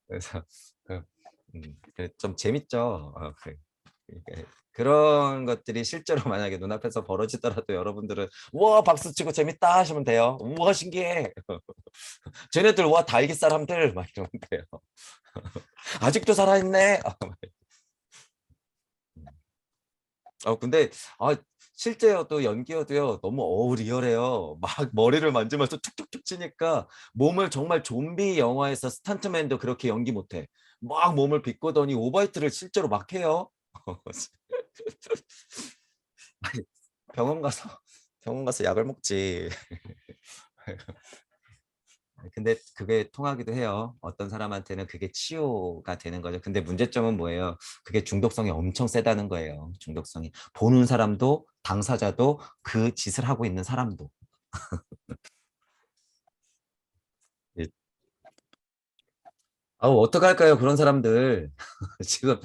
그래서 그, 좀 재밌죠. 그런 것들이 실제로 만약에 눈앞에서 벌어지더라도 여러분들은 우와 박수 치고 재밌다 하시면 돼요. 우와 신기해. 쟤네들 와 달기 사람들 막 이러면 돼요. 아직도 살아있네. 근데 실제여도 연기여도요 너무 리얼해요. 막 머리를 만지면서 툭툭툭 치니까 몸을 정말 좀비 영화에서 스탄트맨도 그렇게 연기 못해. 막 몸을 비꼬더니 오바이트를 실제로 막 해요. 아니, 병원 가서 병원 가서 약을 먹지. 근데 그게 통하기도 해요. 어떤 사람한테는 그게 치유가 되는 거죠. 근데 문제점은 뭐예요? 그게 중독성이 엄청 세다는 거예요. 중독성이. 보는 사람도 당사자도 그 짓을 하고 있는 사람도. 예. 어떡할까요? 그런 사람들. 지금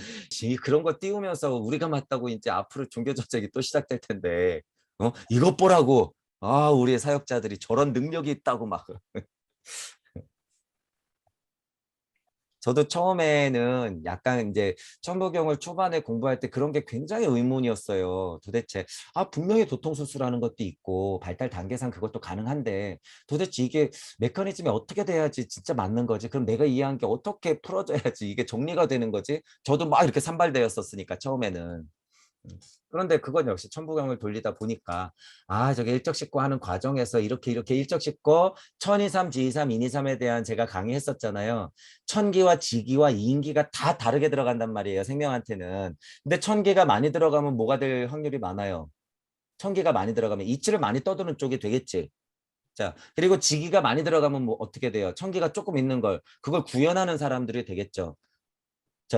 그런 거 띄우면서 우리가 맞다고 이제 앞으로 종교 정책이 또 시작될 텐데. 이것 보라고. 우리의 사역자들이 저런 능력이 있다고 막. 저도 처음에는 약간 이제 천부경을 초반에 공부할 때 그런 게 굉장히 의문이었어요. 도대체 분명히 도통수술하는 것도 있고 발달 단계상 그것도 가능한데 도대체 이게 메커니즘이 어떻게 돼야지 진짜 맞는 거지? 그럼 내가 이해한 게 어떻게 풀어져야지 이게 정리가 되는 거지? 저도 막 이렇게 산발되었었으니까 처음에는. 그런데 그건 역시 천부경을 돌리다 보니까 저게 일적십고 하는 과정에서 이렇게 일적십고 천이삼, 지이삼, 인이삼에 대한 제가 강의했었잖아요. 천기와 지기와 인기가 다 다르게 들어간단 말이에요. 생명한테는. 근데 천기가 많이 들어가면 뭐가 될 확률이 많아요. 천기가 많이 들어가면 이치를 많이 떠드는 쪽이 되겠지. 자, 그리고 지기가 많이 들어가면 뭐 어떻게 돼요? 천기가 조금 있는 걸 그걸 구현하는 사람들이 되겠죠.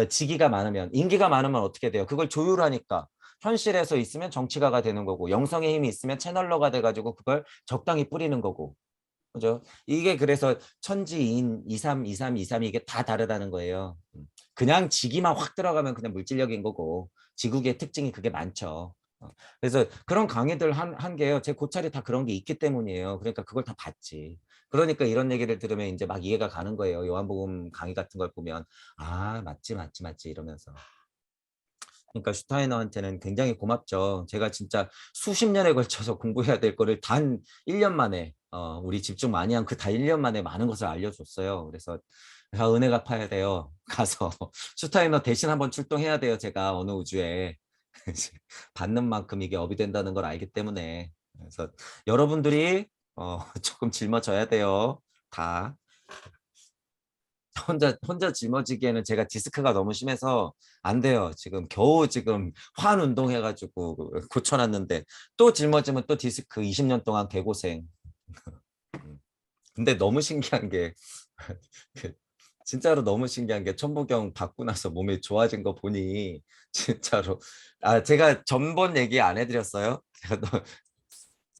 지기가 많으면 인기가 많으면 어떻게 돼요? 그걸 조율하니까 현실에서 있으면 정치가가 되는 거고 영성의 힘이 있으면 채널러가 돼가지고 그걸 적당히 뿌리는 거고 그죠? 이게 그래서 천지인 23, 23, 23 이게 다 다르다는 거예요. 그냥 지기만 확 들어가면 그냥 물질력인 거고 지국의 특징이 그게 많죠. 그래서 그런 강의들 한 게요. 제 고찰이 다 그런 게 있기 때문이에요. 그러니까 그걸 다 봤지. 그러니까 이런 얘기를 들으면 이제 막 이해가 가는 거예요. 요한복음 강의 같은 걸 보면 맞지 이러면서. 그러니까 슈타이너한테는 굉장히 고맙죠. 제가 진짜 수십 년에 걸쳐서 공부해야 될 거를 단 1년 만에 우리 집중 많이 한 그 다 1년 만에 많은 것을 알려줬어요. 그래서 은혜 갚아야 돼요. 가서 슈타이너 대신 한번 출동해야 돼요. 제가 어느 우주에 받는 만큼 이게 업이 된다는 걸 알기 때문에 그래서 여러분들이 조금 짊어져야 돼요. 다. 혼자 짊어지기에는 제가 디스크가 너무 심해서 안 돼요. 지금 겨우 지금 환 운동해가지고 고쳐놨는데 또 짊어지면 또 디스크 20년 동안 개고생. 근데 너무 신기한 게 그 진짜로 너무 신기한 게 천부경 받고 나서 몸이 좋아진 거 보니 진짜로 제가 전번 얘기 안 해드렸어요. 제가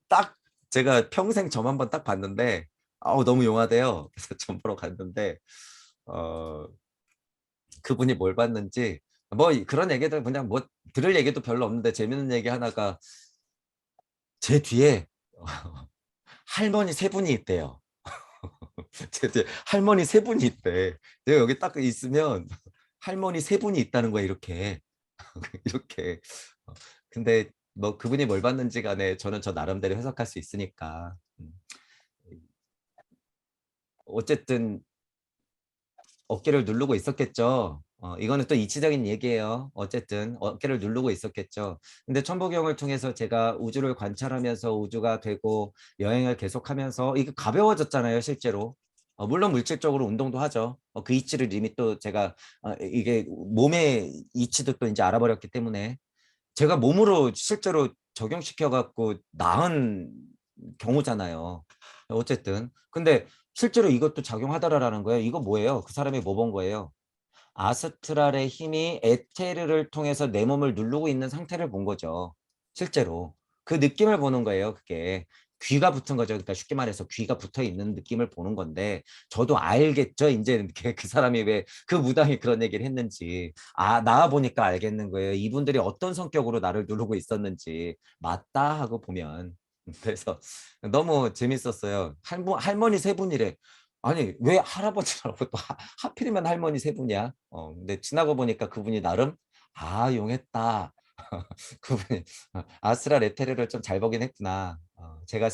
딱 제가 평생 점 한번 딱 봤는데 너무 용하대요. 그래서 점 보러 갔는데 어, 그분이 뭘 봤는지 뭐 그런 얘기들 그냥 뭐 들을 얘기도 별로 없는데 재밌는 얘기 하나가 제 뒤에 할머니 세 분이 있대요. 제 뒤에 할머니 세 분이 있대. 내가 여기 딱 있으면 할머니 세 분이 있다는 거야 이렇게. 이렇게. 근데 뭐 그분이 뭘 봤는지 간에 저는 저 나름대로 해석할 수 있으니까. 어쨌든 어깨를 누르고 있었겠죠. 이거는 또 이치적인 얘기예요. 어쨌든 어깨를 누르고 있었겠죠. 근데 천부경을 통해서 제가 우주를 관찰하면서 우주가 되고 여행을 계속하면서 이게 가벼워졌잖아요, 실제로. 물론 물질적으로 운동도 하죠. 그 이치를 이미 또 제가 이게 몸의 이치도 또 이제 알아버렸기 때문에 제가 몸으로 실제로 적용시켜 갖고 나은 경우잖아요. 어쨌든 근데 실제로 이것도 작용하더라라는 거예요. 이거 뭐예요? 그 사람이 뭐 본 거예요? 아스트랄의 힘이 에테르를 통해서 내 몸을 누르고 있는 상태를 본 거죠. 실제로. 그 느낌을 보는 거예요. 그게. 귀가 붙은 거죠. 그러니까 쉽게 말해서 귀가 붙어 있는 느낌을 보는 건데 저도 알겠죠. 이제 그 사람이 왜 그 무당이 그런 얘기를 했는지. 나와 보니까 알겠는 거예요. 이분들이 어떤 성격으로 나를 누르고 있었는지. 맞다 하고 보면. 그래서 너무 재밌었어요. 할머니 세 분이래. 아니 왜 할아버지라고 또 하필이면 할머니 세 분이야. 근데 지나고 보니까 그분이 나름 용했다. 그분이 아스라 레테르를 좀 잘 보긴 했구나. 제가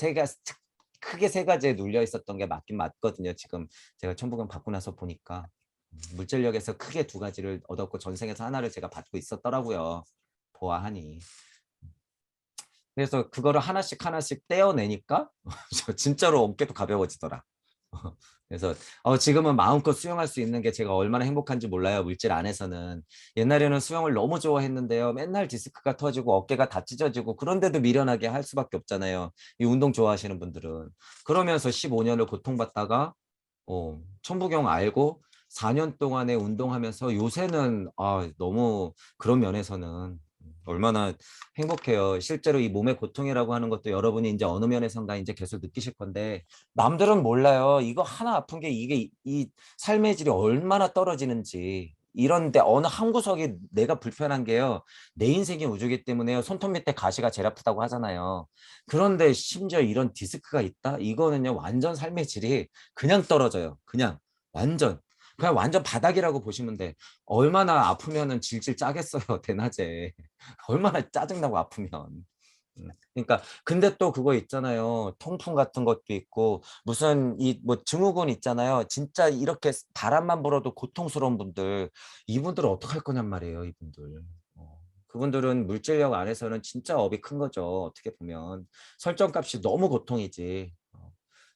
크게 세 가지에 눌려 있었던 게 맞긴 맞거든요. 지금 제가 천부경 받고 나서 보니까 물질력에서 크게 두 가지를 얻었고 전생에서 하나를 제가 받고 있었더라고요. 보아하니. 그래서 그거를 하나씩 하나씩 떼어내니까 진짜로 어깨도 가벼워지더라. 그래서 지금은 마음껏 수영할 수 있는 게 제가 얼마나 행복한지 몰라요. 물질 안에서는. 옛날에는 수영을 너무 좋아했는데요. 맨날 디스크가 터지고 어깨가 다 찢어지고 그런데도 미련하게 할 수밖에 없잖아요. 이 운동 좋아하시는 분들은. 그러면서 15년을 고통받다가 천부경 알고 4년 동안에 운동하면서 요새는 너무 그런 면에서는 얼마나 행복해요. 실제로 이 몸의 고통이라고 하는 것도 여러분이 이제 어느 면에선가 이제 계속 느끼실 건데 남들은 몰라요. 이거 하나 아픈 게 이게 이 삶의 질이 얼마나 떨어지는지. 이런데 어느 한 구석이 내가 불편한 게요. 내 인생이 우주기 때문에요. 손톱 밑에 가시가 제일 아프다고 하잖아요. 그런데 심지어 이런 디스크가 있다? 이거는요. 완전 삶의 질이 그냥 떨어져요. 완전. 그냥 완전 바닥이라고 보시면 돼. 얼마나 아프면은 질질 짜겠어요. 대낮에. 얼마나 짜증나고 아프면. 그러니까 근데 또 그거 있잖아요. 통풍 같은 것도 있고 무슨 이 뭐 증후군 있잖아요. 진짜 이렇게 바람만 불어도 고통스러운 분들 이분들은 어떡할 거냔 말이에요. 이분들. 그분들은 물질력 안에서는 진짜 업이 큰 거죠. 어떻게 보면 설정값이 너무 고통이지.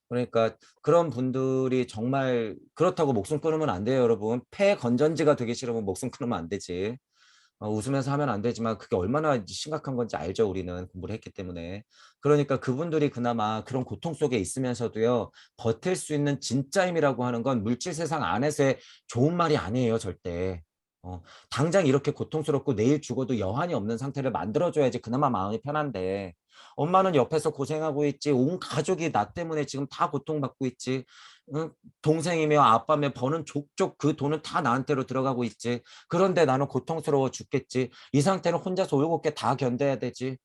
그러니까 그런 분들이 정말 그렇다고 목숨 끊으면 안 돼요, 여러분. 폐 건전지가 되기 싫으면 목숨 끊으면 안 되지. 웃으면서 하면 안 되지만 그게 얼마나 심각한 건지 알죠. 우리는 공부를 했기 때문에. 그러니까 그분들이 그나마 그런 고통 속에 있으면서도요. 버틸 수 있는 진짜 힘이라고 하는 건 물질 세상 안에서의 좋은 말이 아니에요. 절대. 당장 이렇게 고통스럽고 내일 죽어도 여한이 없는 상태를 만들어줘야지 그나마 마음이 편한데 엄마는 옆에서 고생하고 있지. 온 가족이 나 때문에 지금 다 고통받고 있지. 응? 동생이며 아빠며 버는 족족 그 돈은 다 나한테로 들어가고 있지. 그런데 나는 고통스러워 죽겠지. 이 상태는 혼자서 올곧게 다 견뎌야 되지.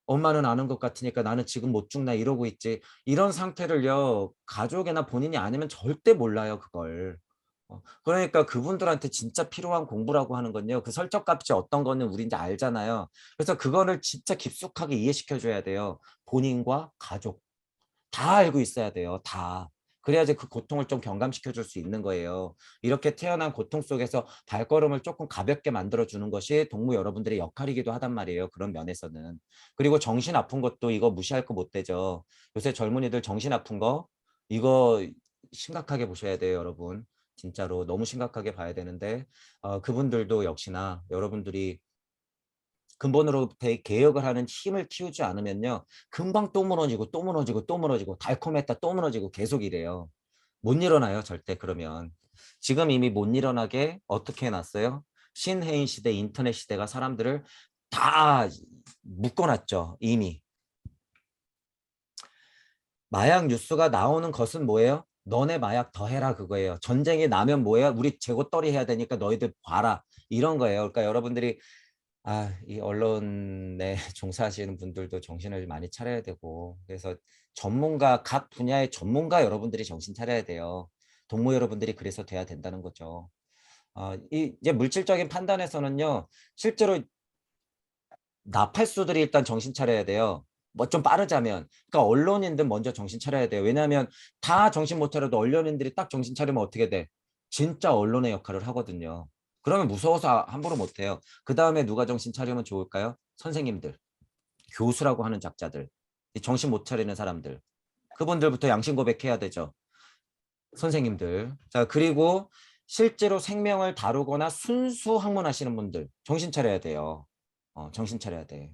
엄마는 아는 것 같으니까 나는 지금 못 죽나 이러고 있지. 이런 상태를요. 가족이나 본인이 아니면 절대 몰라요. 그걸. 그러니까 그분들한테 진짜 필요한 공부라고 하는 건요. 그 설정값이 어떤 거는 우리 이제 알잖아요. 그래서 그거를 진짜 깊숙하게 이해시켜 줘야 돼요. 본인과 가족. 다 알고 있어야 돼요. 다. 그래야지 그 고통을 좀 경감시켜 줄 수 있는 거예요. 이렇게 태어난 고통 속에서 발걸음을 조금 가볍게 만들어 주는 것이 동무 여러분들의 역할이기도 하단 말이에요. 그런 면에서는. 그리고 정신 아픈 것도 이거 무시할 거 못 되죠. 요새 젊은이들 정신 아픈 거 이거 심각하게 보셔야 돼요, 여러분. 진짜로 너무 심각하게 봐야 되는데 그분들도 역시나 여러분들이 근본으로 개혁을 하는 힘을 키우지 않으면요. 금방 또 무너지고 또 무너지고 또 무너지고 달콤했다 또 무너지고 계속 이래요. 못 일어나요. 절대 그러면. 지금 이미 못 일어나게 어떻게 해놨어요? 신해인 시대, 인터넷 시대가 사람들을 다 묶어놨죠. 이미. 마약 뉴스가 나오는 것은 뭐예요? 너네 마약 더 해라 그거예요. 전쟁이 나면 뭐예요? 우리 재고떨이 해야 되니까 너희들 봐라. 이런 거예요. 그러니까 여러분들이 이 언론에 종사하시는 분들도 정신을 많이 차려야 되고 그래서 전문가 각 분야의 전문가 여러분들이 정신 차려야 돼요. 동무 여러분들이 그래서 돼야 된다는 거죠. 이제 물질적인 판단에서는요. 실제로 나팔수들이 일단 정신 차려야 돼요. 뭐 좀 빠르자면. 그러니까 언론인들 먼저 정신 차려야 돼요. 왜냐하면 다 정신 못 차려도 언론인들이 딱 정신 차리면 어떻게 돼? 진짜 언론의 역할을 하거든요. 그러면 무서워서 함부로 못 해요. 그 다음에 누가 정신 차리면 좋을까요? 선생님들, 교수라고 하는 작자들, 정신 못 차리는 사람들. 그분들부터 양심 고백해야 되죠. 선생님들. 자, 그리고 실제로 생명을 다루거나 순수 학문하시는 분들 정신 차려야 돼요. 정신 차려야 돼.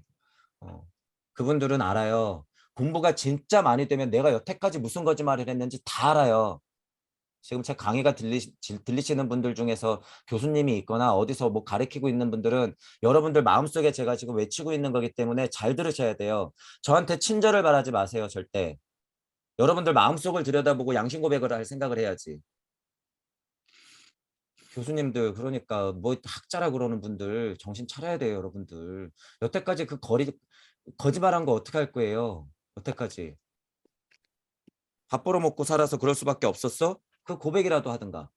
어, 그분들은 알아요. 공부가 진짜 많이 되면 내가 여태까지 무슨 거짓말을 했는지 다 알아요. 지금 제 강의가 들리시는 분들 중에서 교수님이 있거나 어디서 뭐 가르치고 있는 분들은 여러분들 마음속에 제가 지금 외치고 있는 거기 때문에 잘 들으셔야 돼요. 저한테 친절을 바라지 마세요, 절대. 여러분들 마음속을 들여다보고 양심 고백을 할 생각을 해야지. 교수님들 그러니까 뭐 학자라 그러는 분들 정신 차려야 돼요, 여러분들. 여태까지 거짓말한 거 어떻게 할 거예요? 여태까지. 밥 벌어먹고 살아서 그럴 수밖에 없었어? 그 고백이라도 하든가.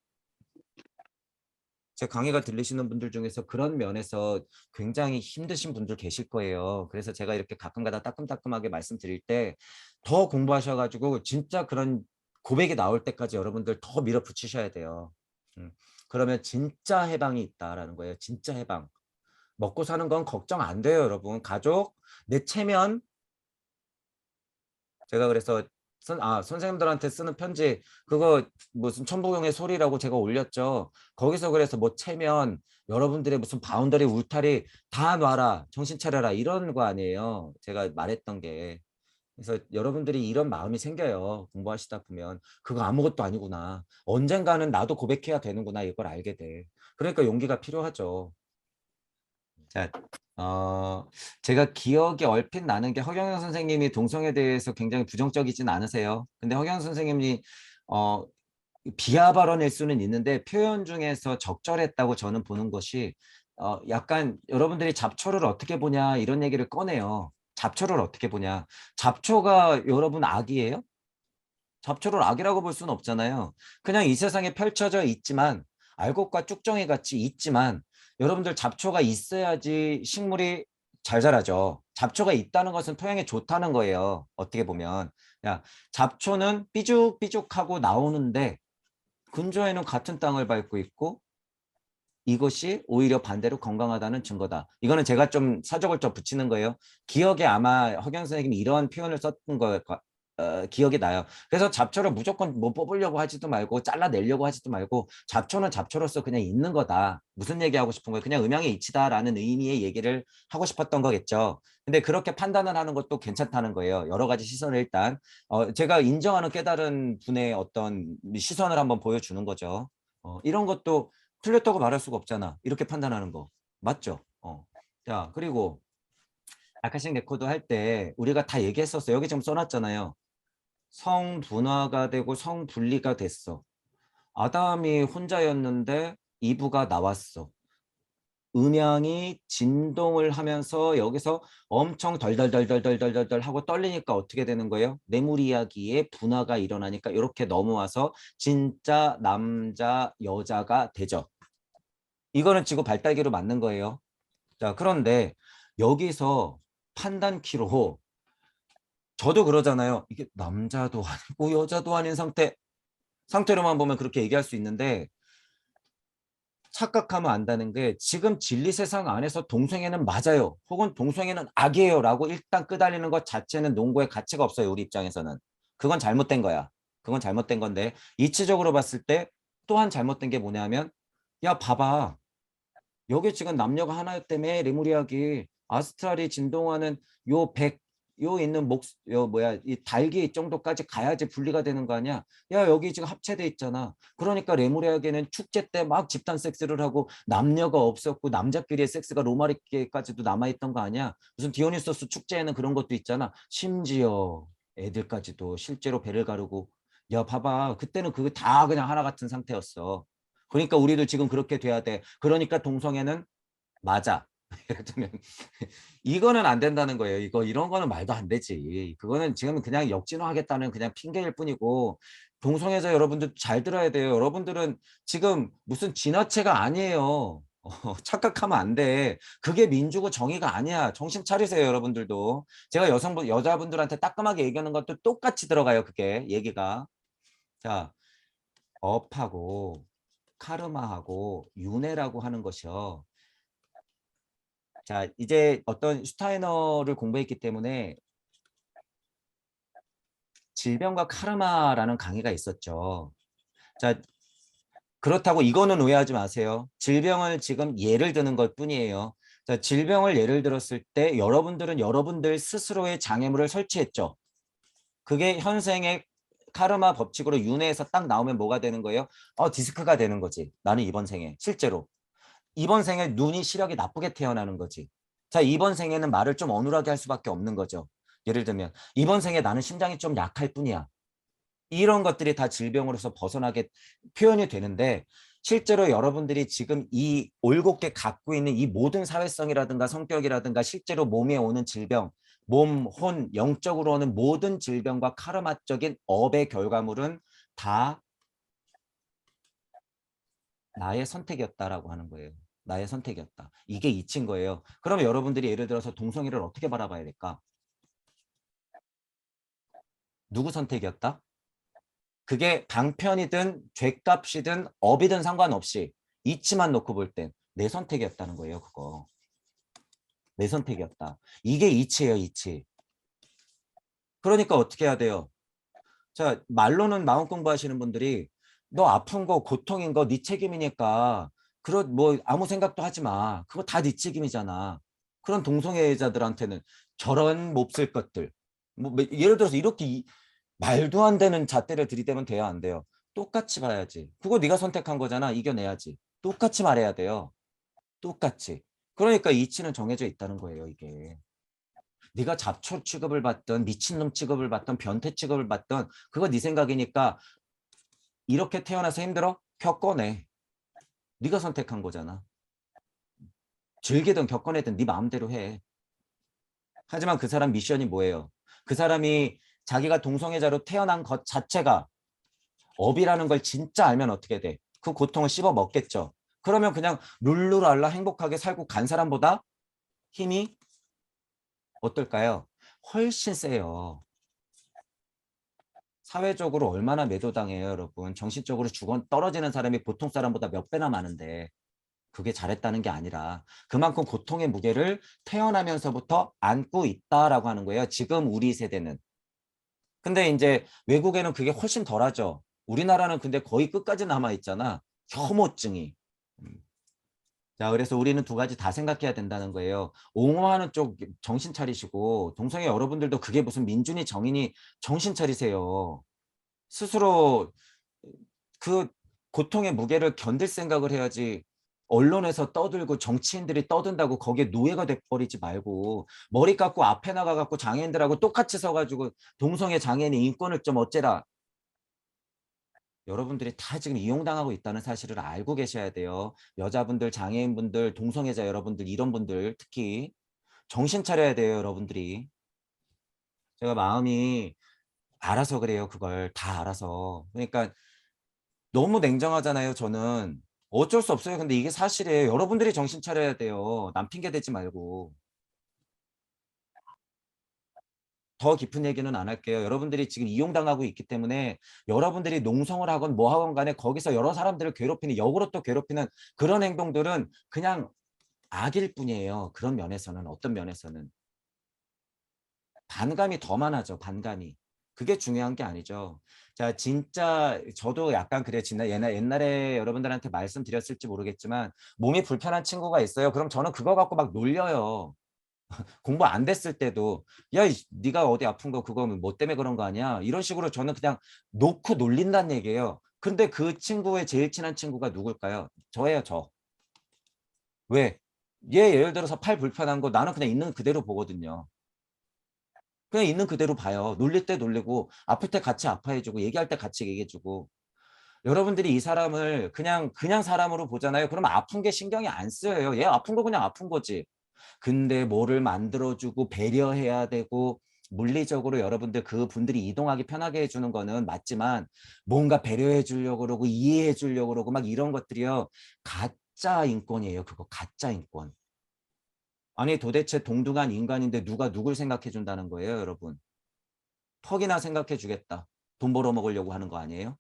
제 강의가 들리시는 분들 중에서 그런 면에서 굉장히 힘드신 분들 계실 거예요. 그래서 제가 이렇게 가끔가다 따끔따끔하게 말씀드릴 때 더 공부하셔가지고 진짜 그런 고백이 나올 때까지 여러분들 더 밀어붙이셔야 돼요. 음, 그러면 진짜 해방이 있다라는 거예요. 진짜 해방. 먹고 사는 건 걱정 안 돼요, 여러분. 가족, 내 체면, 제가 그래서 선생님들한테 쓰는 편지 그거 무슨 천부경의 소리라고 제가 올렸죠. 거기서 그래서 뭐 체면 여러분들의 무슨 바운더리 울타리 다 놔라 정신 차려라 이런 거 아니에요. 제가 말했던 게. 그래서 여러분들이 이런 마음이 생겨요. 공부하시다 보면 그거 아무것도 아니구나. 언젠가는 나도 고백해야 되는구나 이걸 알게 돼. 그러니까 용기가 필요하죠. 자, 제가 기억이 얼핏 나는 게 허경영 선생님이 동성에 대해서 굉장히 부정적이진 않으세요. 근데 허경영 선생님이 어, 비하 발언일 수는 있는데 표현 중에서 적절했다고 저는 보는 것이 약간 여러분들이 잡초를 어떻게 보냐 이런 얘기를 꺼내요. 잡초를 어떻게 보냐. 잡초가 여러분 악이에요? 잡초를 악이라고 볼 수는 없잖아요. 그냥 이 세상에 펼쳐져 있지만 알곡과 쭉정이 같이 있지만 여러분들 잡초가 있어야지 식물이 잘 자라죠. 잡초가 있다는 것은 토양에 좋다는 거예요. 어떻게 보면. 야, 잡초는 삐죽삐죽하고 나오는데 근조에는 같은 땅을 밟고 있고 이것이 오히려 반대로 건강하다는 증거다. 이거는 제가 좀 사족을 좀 붙이는 거예요. 기억에 아마 허경 선생님이 이런 표현을 썼던 거 기억이 나요. 그래서 잡초를 무조건 뭐 뽑으려고 하지도 말고 잘라내려고 하지도 말고 잡초는 잡초로서 그냥 있는 거다. 무슨 얘기하고 싶은 거예요? 그냥 음양의 이치다라는 의미의 얘기를 하고 싶었던 거겠죠. 근데 그렇게 판단을 하는 것도 괜찮다는 거예요. 여러 가지 시선을 일단 제가 인정하는 깨달은 분의 어떤 시선을 한번 보여주는 거죠. 이런 것도 틀렸다고 말할 수가 없잖아. 이렇게 판단하는 거. 맞죠? 자, 그리고 아카식 레코드 할 때 우리가 다 얘기했었어요. 여기 지금 써놨잖아요. 성분화가 되고 성분리가 됐어. 아담이 혼자였는데 이브가 나왔어. 음양이 진동을 하면서 여기서 엄청 덜덜덜덜덜덜덜 하고 떨리니까 어떻게 되는 거예요? 뇌물 이야기에 분화가 일어나니까 이렇게 넘어와서 진짜 남자 여자가 되죠. 이거는 지구 발달기로 맞는 거예요. 자, 그런데 여기서 판단키로 저도 그러잖아요. 이게 남자도 아니고 여자도 아닌 상태로만 보면 그렇게 얘기할 수 있는데 착각하면 안다는 게 지금 진리 세상 안에서 동성애는 맞아요. 혹은 동성애는 악이에요 라고 일단 끄달리는 것 자체는 논거의 가치가 없어요. 우리 입장에서는. 그건 잘못된 거야. 그건 잘못된 건데 이치적으로 봤을 때 또한 잘못된 게 뭐냐면 야 봐봐. 여기 지금 남녀가 하나였다며 레무리아기 아스트랄이 진동하는 요 백, 요 있는 요 뭐야 이 달기 정도까지 가야지 분리가 되는 거 아니야? 야 여기 지금 합체돼 있잖아. 그러니까 레무리아기는 축제 때 막 집단 섹스를 하고 남녀가 없었고 남자끼리의 섹스가 로마리까지도 남아있던 거 아니야? 무슨 디오니소스 축제에는 그런 것도 있잖아. 심지어 애들까지도 실제로 배를 가르고 야 봐봐 그때는 그거 다 그냥 하나 같은 상태였어. 그러니까 우리도 지금 그렇게 돼야 돼. 그러니까 동성애는 맞아. 예를 들면 이거는 안 된다는 거예요. 이런 거는 말도 안 되지. 그거는 지금 그냥 역진화하겠다는 그냥 핑계일 뿐이고 동성애자 여러분들 잘 들어야 돼요. 여러분들은 지금 무슨 진화체가 아니에요. 착각하면 안 돼. 그게 민주고 정의가 아니야. 정신 차리세요, 여러분들도. 제가 여자분들한테 따끔하게 얘기하는 것도 똑같이 들어가요, 그게 얘기가. 자, 업하고 카르마하고 윤회라고 하는 것이요. 자, 이제 어떤 슈타이너를 공부했기 때문에 질병과 카르마라는 강의가 있었죠. 자, 그렇다고 이거는 오해하지 마세요. 질병을 지금 예를 드는 것 뿐이에요. 자, 질병을 예를 들었을 때 여러분들은 여러분들 스스로의 장애물을 설치했죠. 그게 현생의 카르마 법칙으로 윤회에서 딱 나오면 뭐가 되는 거예요? 디스크가 되는 거지. 나는 이번 생에 실제로. 이번 생에 눈이 시력이 나쁘게 태어나는 거지. 자, 이번 생에는 말을 좀 어눌하게 할 수밖에 없는 거죠. 예를 들면 이번 생에 나는 심장이 좀 약할 뿐이야. 이런 것들이 다 질병으로서 벗어나게 표현이 되는데 실제로 여러분들이 지금 이 올곧게 갖고 있는 이 모든 사회성이라든가 성격이라든가 실제로 몸에 오는 질병, 몸, 혼, 영적으로 오는 모든 질병과 카르마적인 업의 결과물은 다 나의 선택이었다라고 하는 거예요. 나의 선택이었다. 이게 이치인 거예요. 그러면 여러분들이 예를 들어서 동성애를 어떻게 바라봐야 될까? 누구 선택이었다? 그게 방편이든 죗값이든 업이든 상관없이 이치만 놓고 볼 땐 내 선택이었다는 거예요. 그거. 내 선택이었다. 이게 이치예요. 이치. 그러니까 어떻게 해야 돼요? 자, 말로는 마음 공부하시는 분들이 너 아픈 거 고통인 거 네 책임이니까 그런 뭐 아무 생각도 하지 마. 그거 다 네 책임이잖아. 그런 동성애자들한테는 저런 몹쓸 것들. 뭐 예를 들어서 이렇게 말도 안 되는 잣대를 들이대면 돼요, 안 돼요? 똑같이 봐야지. 그거 네가 선택한 거잖아. 이겨내야지. 똑같이 말해야 돼요. 똑같이. 그러니까 이치는 정해져 있다는 거예요, 이게. 네가 잡초 취급을 받던 미친놈 취급을 받던 변태 취급을 받던 그거 네 생각이니까 이렇게 태어나서 힘들어? 겪어내. 네가 선택한 거잖아. 즐기든 겪어내든 네 마음대로 해. 하지만 그 사람 미션이 뭐예요? 그 사람이 자기가 동성애자로 태어난 것 자체가 업이라는 걸 진짜 알면 어떻게 돼? 그 고통을 씹어 먹겠죠. 그러면 그냥 룰루랄라 행복하게 살고 간 사람보다 힘이 어떨까요? 훨씬 세요. 사회적으로 얼마나 매도당해요, 여러분. 정신적으로 죽어 떨어지는 사람이 보통 사람보다 몇 배나 많은데 그게 잘했다는 게 아니라 그만큼 고통의 무게를 태어나면서부터 안고 있다라고 하는 거예요. 지금 우리 세대는. 근데 이제 외국에는 그게 훨씬 덜하죠. 우리나라는 근데 거의 끝까지 남아 있잖아. 혐오증이. 음. 자, 그래서 우리는 두 가지 다 생각해야 된다는 거예요. 옹호하는 쪽 정신 차리시고 동성애 여러분들도 그게 무슨 민준이 정인이 정신 차리세요. 스스로 그 고통의 무게를 견딜 생각을 해야지 언론에서 떠들고 정치인들이 떠든다고 거기에 노예가 돼버리지 말고 머리 깎고 앞에 나가갖고 장애인들하고 똑같이 서가지고 동성애 장애인의 인권을 좀 어째라. 여러분들이 다 지금 이용당하고 있다는 사실을 알고 계셔야 돼요. 여자분들, 장애인분들, 동성애자 여러분들 이런 분들 특히 정신 차려야 돼요. 여러분들이. 제가 마음이 알아서 그래요. 그걸 다 알아서. 그러니까 너무 냉정하잖아요, 저는. 어쩔 수 없어요. 근데 이게 사실이에요. 여러분들이 정신 차려야 돼요. 남 핑계 대지 말고. 더 깊은 얘기는 안 할게요. 여러분들이 지금 이용당하고 있기 때문에 여러분들이 농성을 하건 뭐 하건 간에 거기서 여러 사람들을 괴롭히는, 역으로 또 괴롭히는 그런 행동들은 그냥 악일 뿐이에요. 그런 면에서는, 어떤 면에서는. 반감이 더 많아져, 반감이. 그게 중요한 게 아니죠. 자, 진짜 저도 약간 그래. 지난 옛날에 여러분들한테 말씀드렸을지 모르겠지만 몸이 불편한 친구가 있어요. 그럼 저는 그거 갖고 막 놀려요. 공부 안 됐을 때도 야, 네가 어디 아픈 거 그거 뭐 때문에 그런 거 아니야? 이런 식으로 저는 그냥 놓고 놀린다는 얘기예요. 근데 그 친구의 제일 친한 친구가 누굴까요? 저예요, 저. 왜? 얘 예를 들어서 팔 불편한 거 나는 그냥 있는 그대로 보거든요. 그냥 있는 그대로 봐요. 놀릴 때 놀리고 아플 때 같이 아파해주고 얘기할 때 같이 얘기해주고. 여러분들이 이 사람을 그냥 사람으로 보잖아요. 그러면 아픈 게 신경이 안 쓰여요. 얘 아픈 거 그냥 아픈 거지. 근데 뭐를 만들어주고 배려해야 되고 물리적으로 여러분들 그분들이 이동하기 편하게 해주는 거는 맞지만 뭔가 배려해 주려고 그러고 이해해 주려고 그러고 막 이런 것들이요. 가짜 인권이에요. 그거 가짜 인권. 아니 도대체 동등한 인간인데 누가 누굴 생각해 준다는 거예요, 여러분. 턱이나 생각해 주겠다. 돈 벌어 먹으려고 하는 거 아니에요?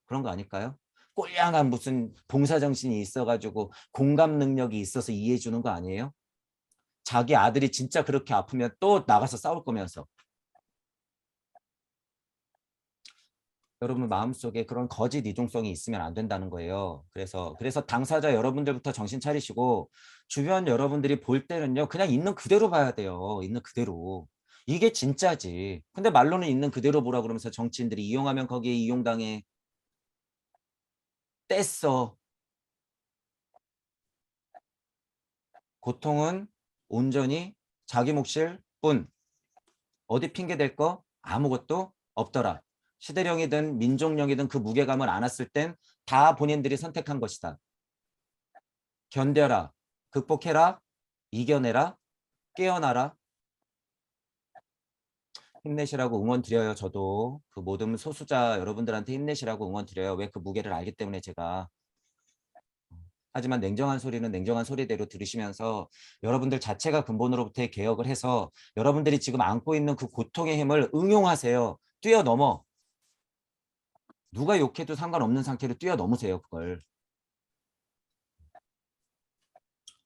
그런 거 아닐까요? 꼴량한 무슨 봉사정신이 있어가지고 공감 능력이 있어서 이해해 주는 거 아니에요? 자기 아들이 진짜 그렇게 아프면 또 나가서 싸울 거면서. 여러분 마음속에 그런 거짓 이중성이 있으면 안 된다는 거예요. 그래서 당사자 여러분들부터 정신 차리시고 주변 여러분들이 볼 때는요. 그냥 있는 그대로 봐야 돼요. 있는 그대로. 이게 진짜지. 근데 말로는 있는 그대로 보라 그러면서 정치인들이 이용하면 거기에 이용당해. 뗐어. 고통은 온전히 자기 몫일 뿐. 어디 핑계 댈 거 아무것도 없더라. 시대령이든 민족령이든 그 무게감을 안았을 땐 다 본인들이 선택한 것이다. 견뎌라. 극복해라. 이겨내라. 깨어나라. 힘내시라고 응원 드려요. 저도 그 모든 소수자 여러분들한테 힘내시라고 응원 드려요. 왜 그 무게를 알기 때문에 제가. 하지만 냉정한 소리는 냉정한 소리대로 들으시면서 여러분들 자체가 근본으로부터의 개혁을 해서 여러분들이 지금 안고 있는 그 고통의 힘을 응용하세요. 뛰어넘어. 누가 욕해도 상관없는 상태로 뛰어넘으세요. 그걸.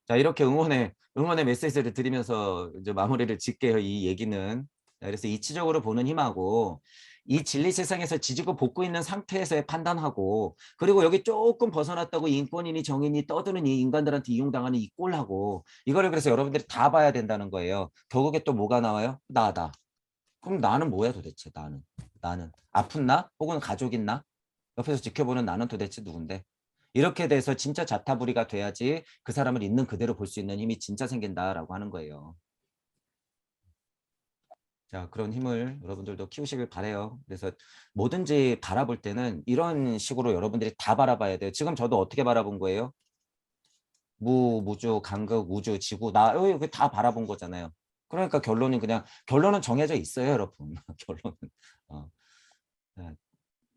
자, 이렇게 응원의 메시지를 드리면서 이제 마무리를 짓게요. 이 얘기는. 자, 그래서 이치적으로 보는 힘하고 이 진리 세상에서 지지고 볶고 있는 상태에서의 판단하고 그리고 여기 조금 벗어났다고 인권이니 정인이 떠드는 이 인간들한테 이용당하는 이 꼴하고 이거를 그래서 여러분들이 다 봐야 된다는 거예요. 결국에 또 뭐가 나와요? 나다. 그럼 나는 뭐야 도대체 나는 아픈 나? 혹은 가족 있나? 옆에서 지켜보는 나는 도대체 누군데? 이렇게 돼서 진짜 자타부리가 돼야지 그 사람을 있는 그대로 볼 수 있는 힘이 진짜 생긴다라고 하는 거예요. 자, 그런 힘을 여러분들도 키우시길 바래요. 그래서 뭐든지 바라볼 때는 이런 식으로 여러분들이 다 바라봐야 돼요. 지금 저도 어떻게 바라본 거예요? 무주, 간극, 우주, 지구, 나 여기 다 바라본 거잖아요. 그러니까 결론은 정해져 있어요, 여러분. 결론은. 어, 네.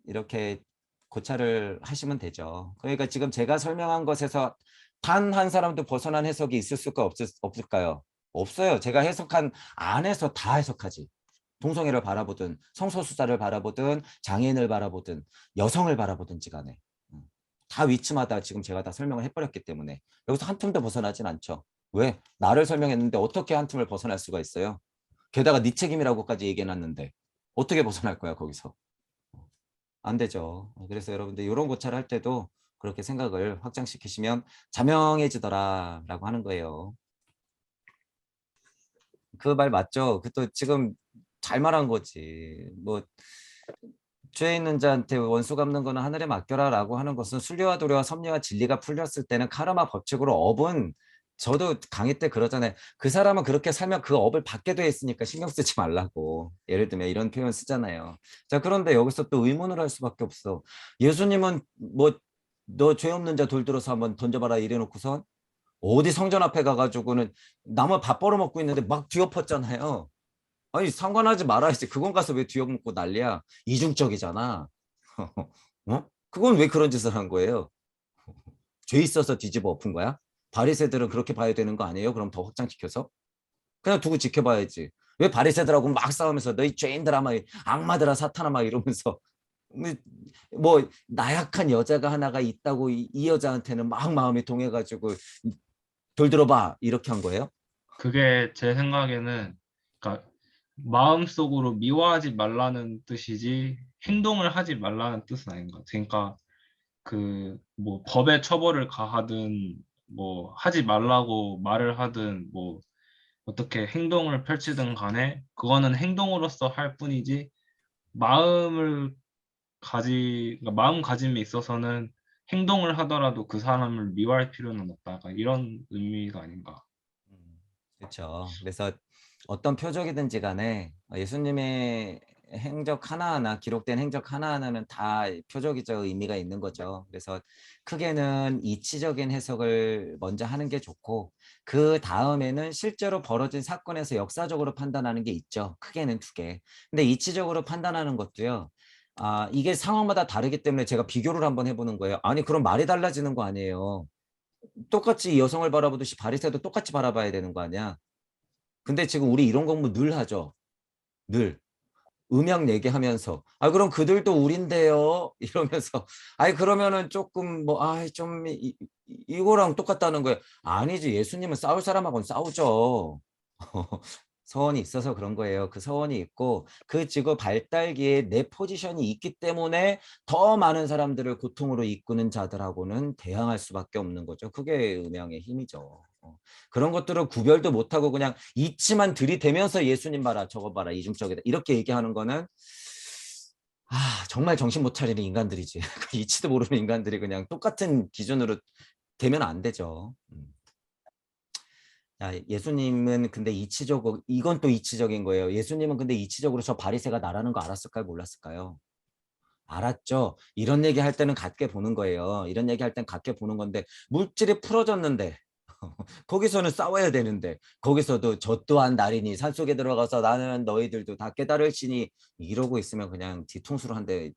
이렇게 고찰을 하시면 되죠. 그러니까 지금 제가 설명한 것에서 단 한 사람도 벗어난 해석이 있을 수가 없을까요? 없어요. 제가 해석한 안에서 다 해석하지. 동성애를 바라보든 성소수자를 바라보든 장애인을 바라보든 여성을 바라보든지 간에 다 위치마다 지금 제가 다 설명을 해버렸기 때문에 여기서 한 틈도 벗어나진 않죠. 왜? 나를 설명했는데 어떻게 한 틈을 벗어날 수가 있어요? 게다가 네 책임이라고까지 얘기해놨는데 어떻게 벗어날 거야 거기서? 안 되죠. 그래서 여러분들 이런 고찰을 할 때도 그렇게 생각을 확장시키시면 자명해지더라라고 하는 거예요. 그 말 맞죠? 그 또 지금 잘 말한 거지. 뭐 죄 있는 자한테 원수 갚는 거는 하늘에 맡겨라라고 하는 것은 순리와 도리와 섭리와 진리가 풀렸을 때는 카르마 법칙으로 업은 저도 강의 때 그러잖아요. 그 사람은 그렇게 살면 그 업을 받게 돼 있으니까 신경 쓰지 말라고. 예를 들면 이런 표현 쓰잖아요. 자, 그런데 여기서 또 의문을 할 수밖에 없어. 예수님은 뭐 너 죄 없는 자 돌 들어서 한번 던져봐라 이래놓고선 어디 성전 앞에 가가지고는 남은 밥 벌어먹고 있는데 막 뒤엎었잖아요. 아니 상관하지 말아야지. 그건 가서 왜 뒤엎고 난리야. 이중적이잖아. 어? 그건 왜 그런 짓을 한 거예요? 죄 있어서 뒤집어 엎은 거야? 바리새들은 그렇게 봐야 되는 거 아니에요? 그럼 더 확장시켜서? 그냥 두고 지켜봐야지. 왜 바리새들하고 막 싸우면서 너희 죄인들아 막 악마들아 사탄아 막 이러면서 뭐 나약한 여자가 하나가 있다고 이 여자한테는 막 마음이 동해가지고 돌 들어봐 이렇게 한 거예요? 그게 제 생각에는 그러니까 마음속으로 미워하지 말라는 뜻이지 행동을 하지 말라는 뜻은 아닌 것 같아요. 그러니까 그 뭐 법의 처벌을 가하든 뭐 하지 말라고 말을 하든 뭐 어떻게 행동을 펼치든 간에 그거는 행동으로서 할 뿐이지 마음을 그러니까 마음가짐에 있어서는 행동을 하더라도 그 사람을 미워할 필요는 없다. 약간 이런 의미가 아닌가. 그렇죠. 그래서 어떤 표적이든지 간에 예수님의 행적 하나하나 기록된 행적 하나하나는 다 표적이죠. 의미가 있는 거죠. 그래서 크게는 이치적인 해석을 먼저 하는 게 좋고 그다음에는 실제로 벌어진 사건에서 역사적으로 판단하는 게 있죠. 크게는 두 개. 근데 이치적으로 판단하는 것도요. 이게 상황마다 다르기 때문에 제가 비교를 한번 해 보는 거예요. 아니 그럼 말이 달라지는 거 아니에요. 똑같이 여성을 바라보듯이 바리새도 똑같이 바라봐야 되는 거 아니야. 근데 지금 우리 이런 공부 늘 하죠. 늘. 음양 얘기하면서 그럼 그들도 우린데요." 이러면서 그러면은 쪼끔 뭐 좀 이거랑 똑같다는 거예요. 아니지. 예수님은 싸울 사람하고는 싸우죠. 서원이 있어서 그런 거예요. 그 서원이 있고 그 지구 발달기에 내 포지션이 있기 때문에 더 많은 사람들을 고통으로 이끄는 자들하고는 대항할 수밖에 없는 거죠. 그게 음양의 힘이죠. 그런 것들을 구별도 못하고 그냥 이치만 들이대면서 "예수님 봐라. 저거 봐라. 이중적이다." 이렇게 얘기하는 거는 정말 정신 못 차리는 인간들이지. 그 이치도 모르는 인간들이 그냥 똑같은 기준으로 되면 안 되죠. 예수님은 근데 이치적으로 이건 또 이치적인 거예요. 예수님은 근데 이치적으로 저 바리새가 나라는 거 알았을까요? 몰랐을까요? 알았죠. 이런 얘기할 때는 같게 보는 거예요. 이런 얘기할 땐 같게 보는 건데 물질이 풀어졌는데 거기서는 싸워야 되는데 거기서도 "저 또한 나리니 산속에 들어가서 나는 너희들도 다 깨달을지니." 이러고 있으면 그냥 뒤통수로 한 대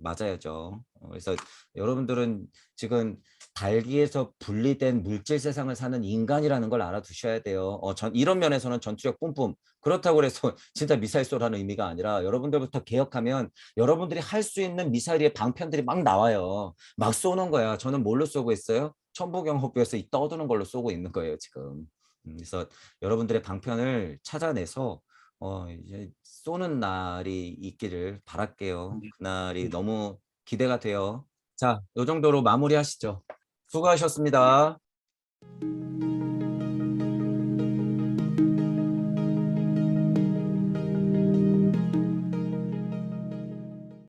맞아야죠. 그래서 여러분들은 지금 달기에서 분리된 물질 세상을 사는 인간이라는 걸 알아두셔야 돼요. 이런 면에서는 전투력 뿜뿜. 그렇다고 해서 진짜 미사일 쏘라는 의미가 아니라 여러분들부터 개혁하면 여러분들이 할 수 있는 미사일의 방편들이 막 나와요. 막 쏘는 거야. 저는 뭘로 쏘고 있어요? 천부경 호수에서 이 떠드는 걸로 쏘고 있는 거예요, 지금. 그래서 여러분들의 방편을 찾아내서 이제 쏘는 날이 있기를 바랄게요. 그날이 너무 기대가 돼요. 자, 요 정도로 마무리하시죠. 수고하셨습니다.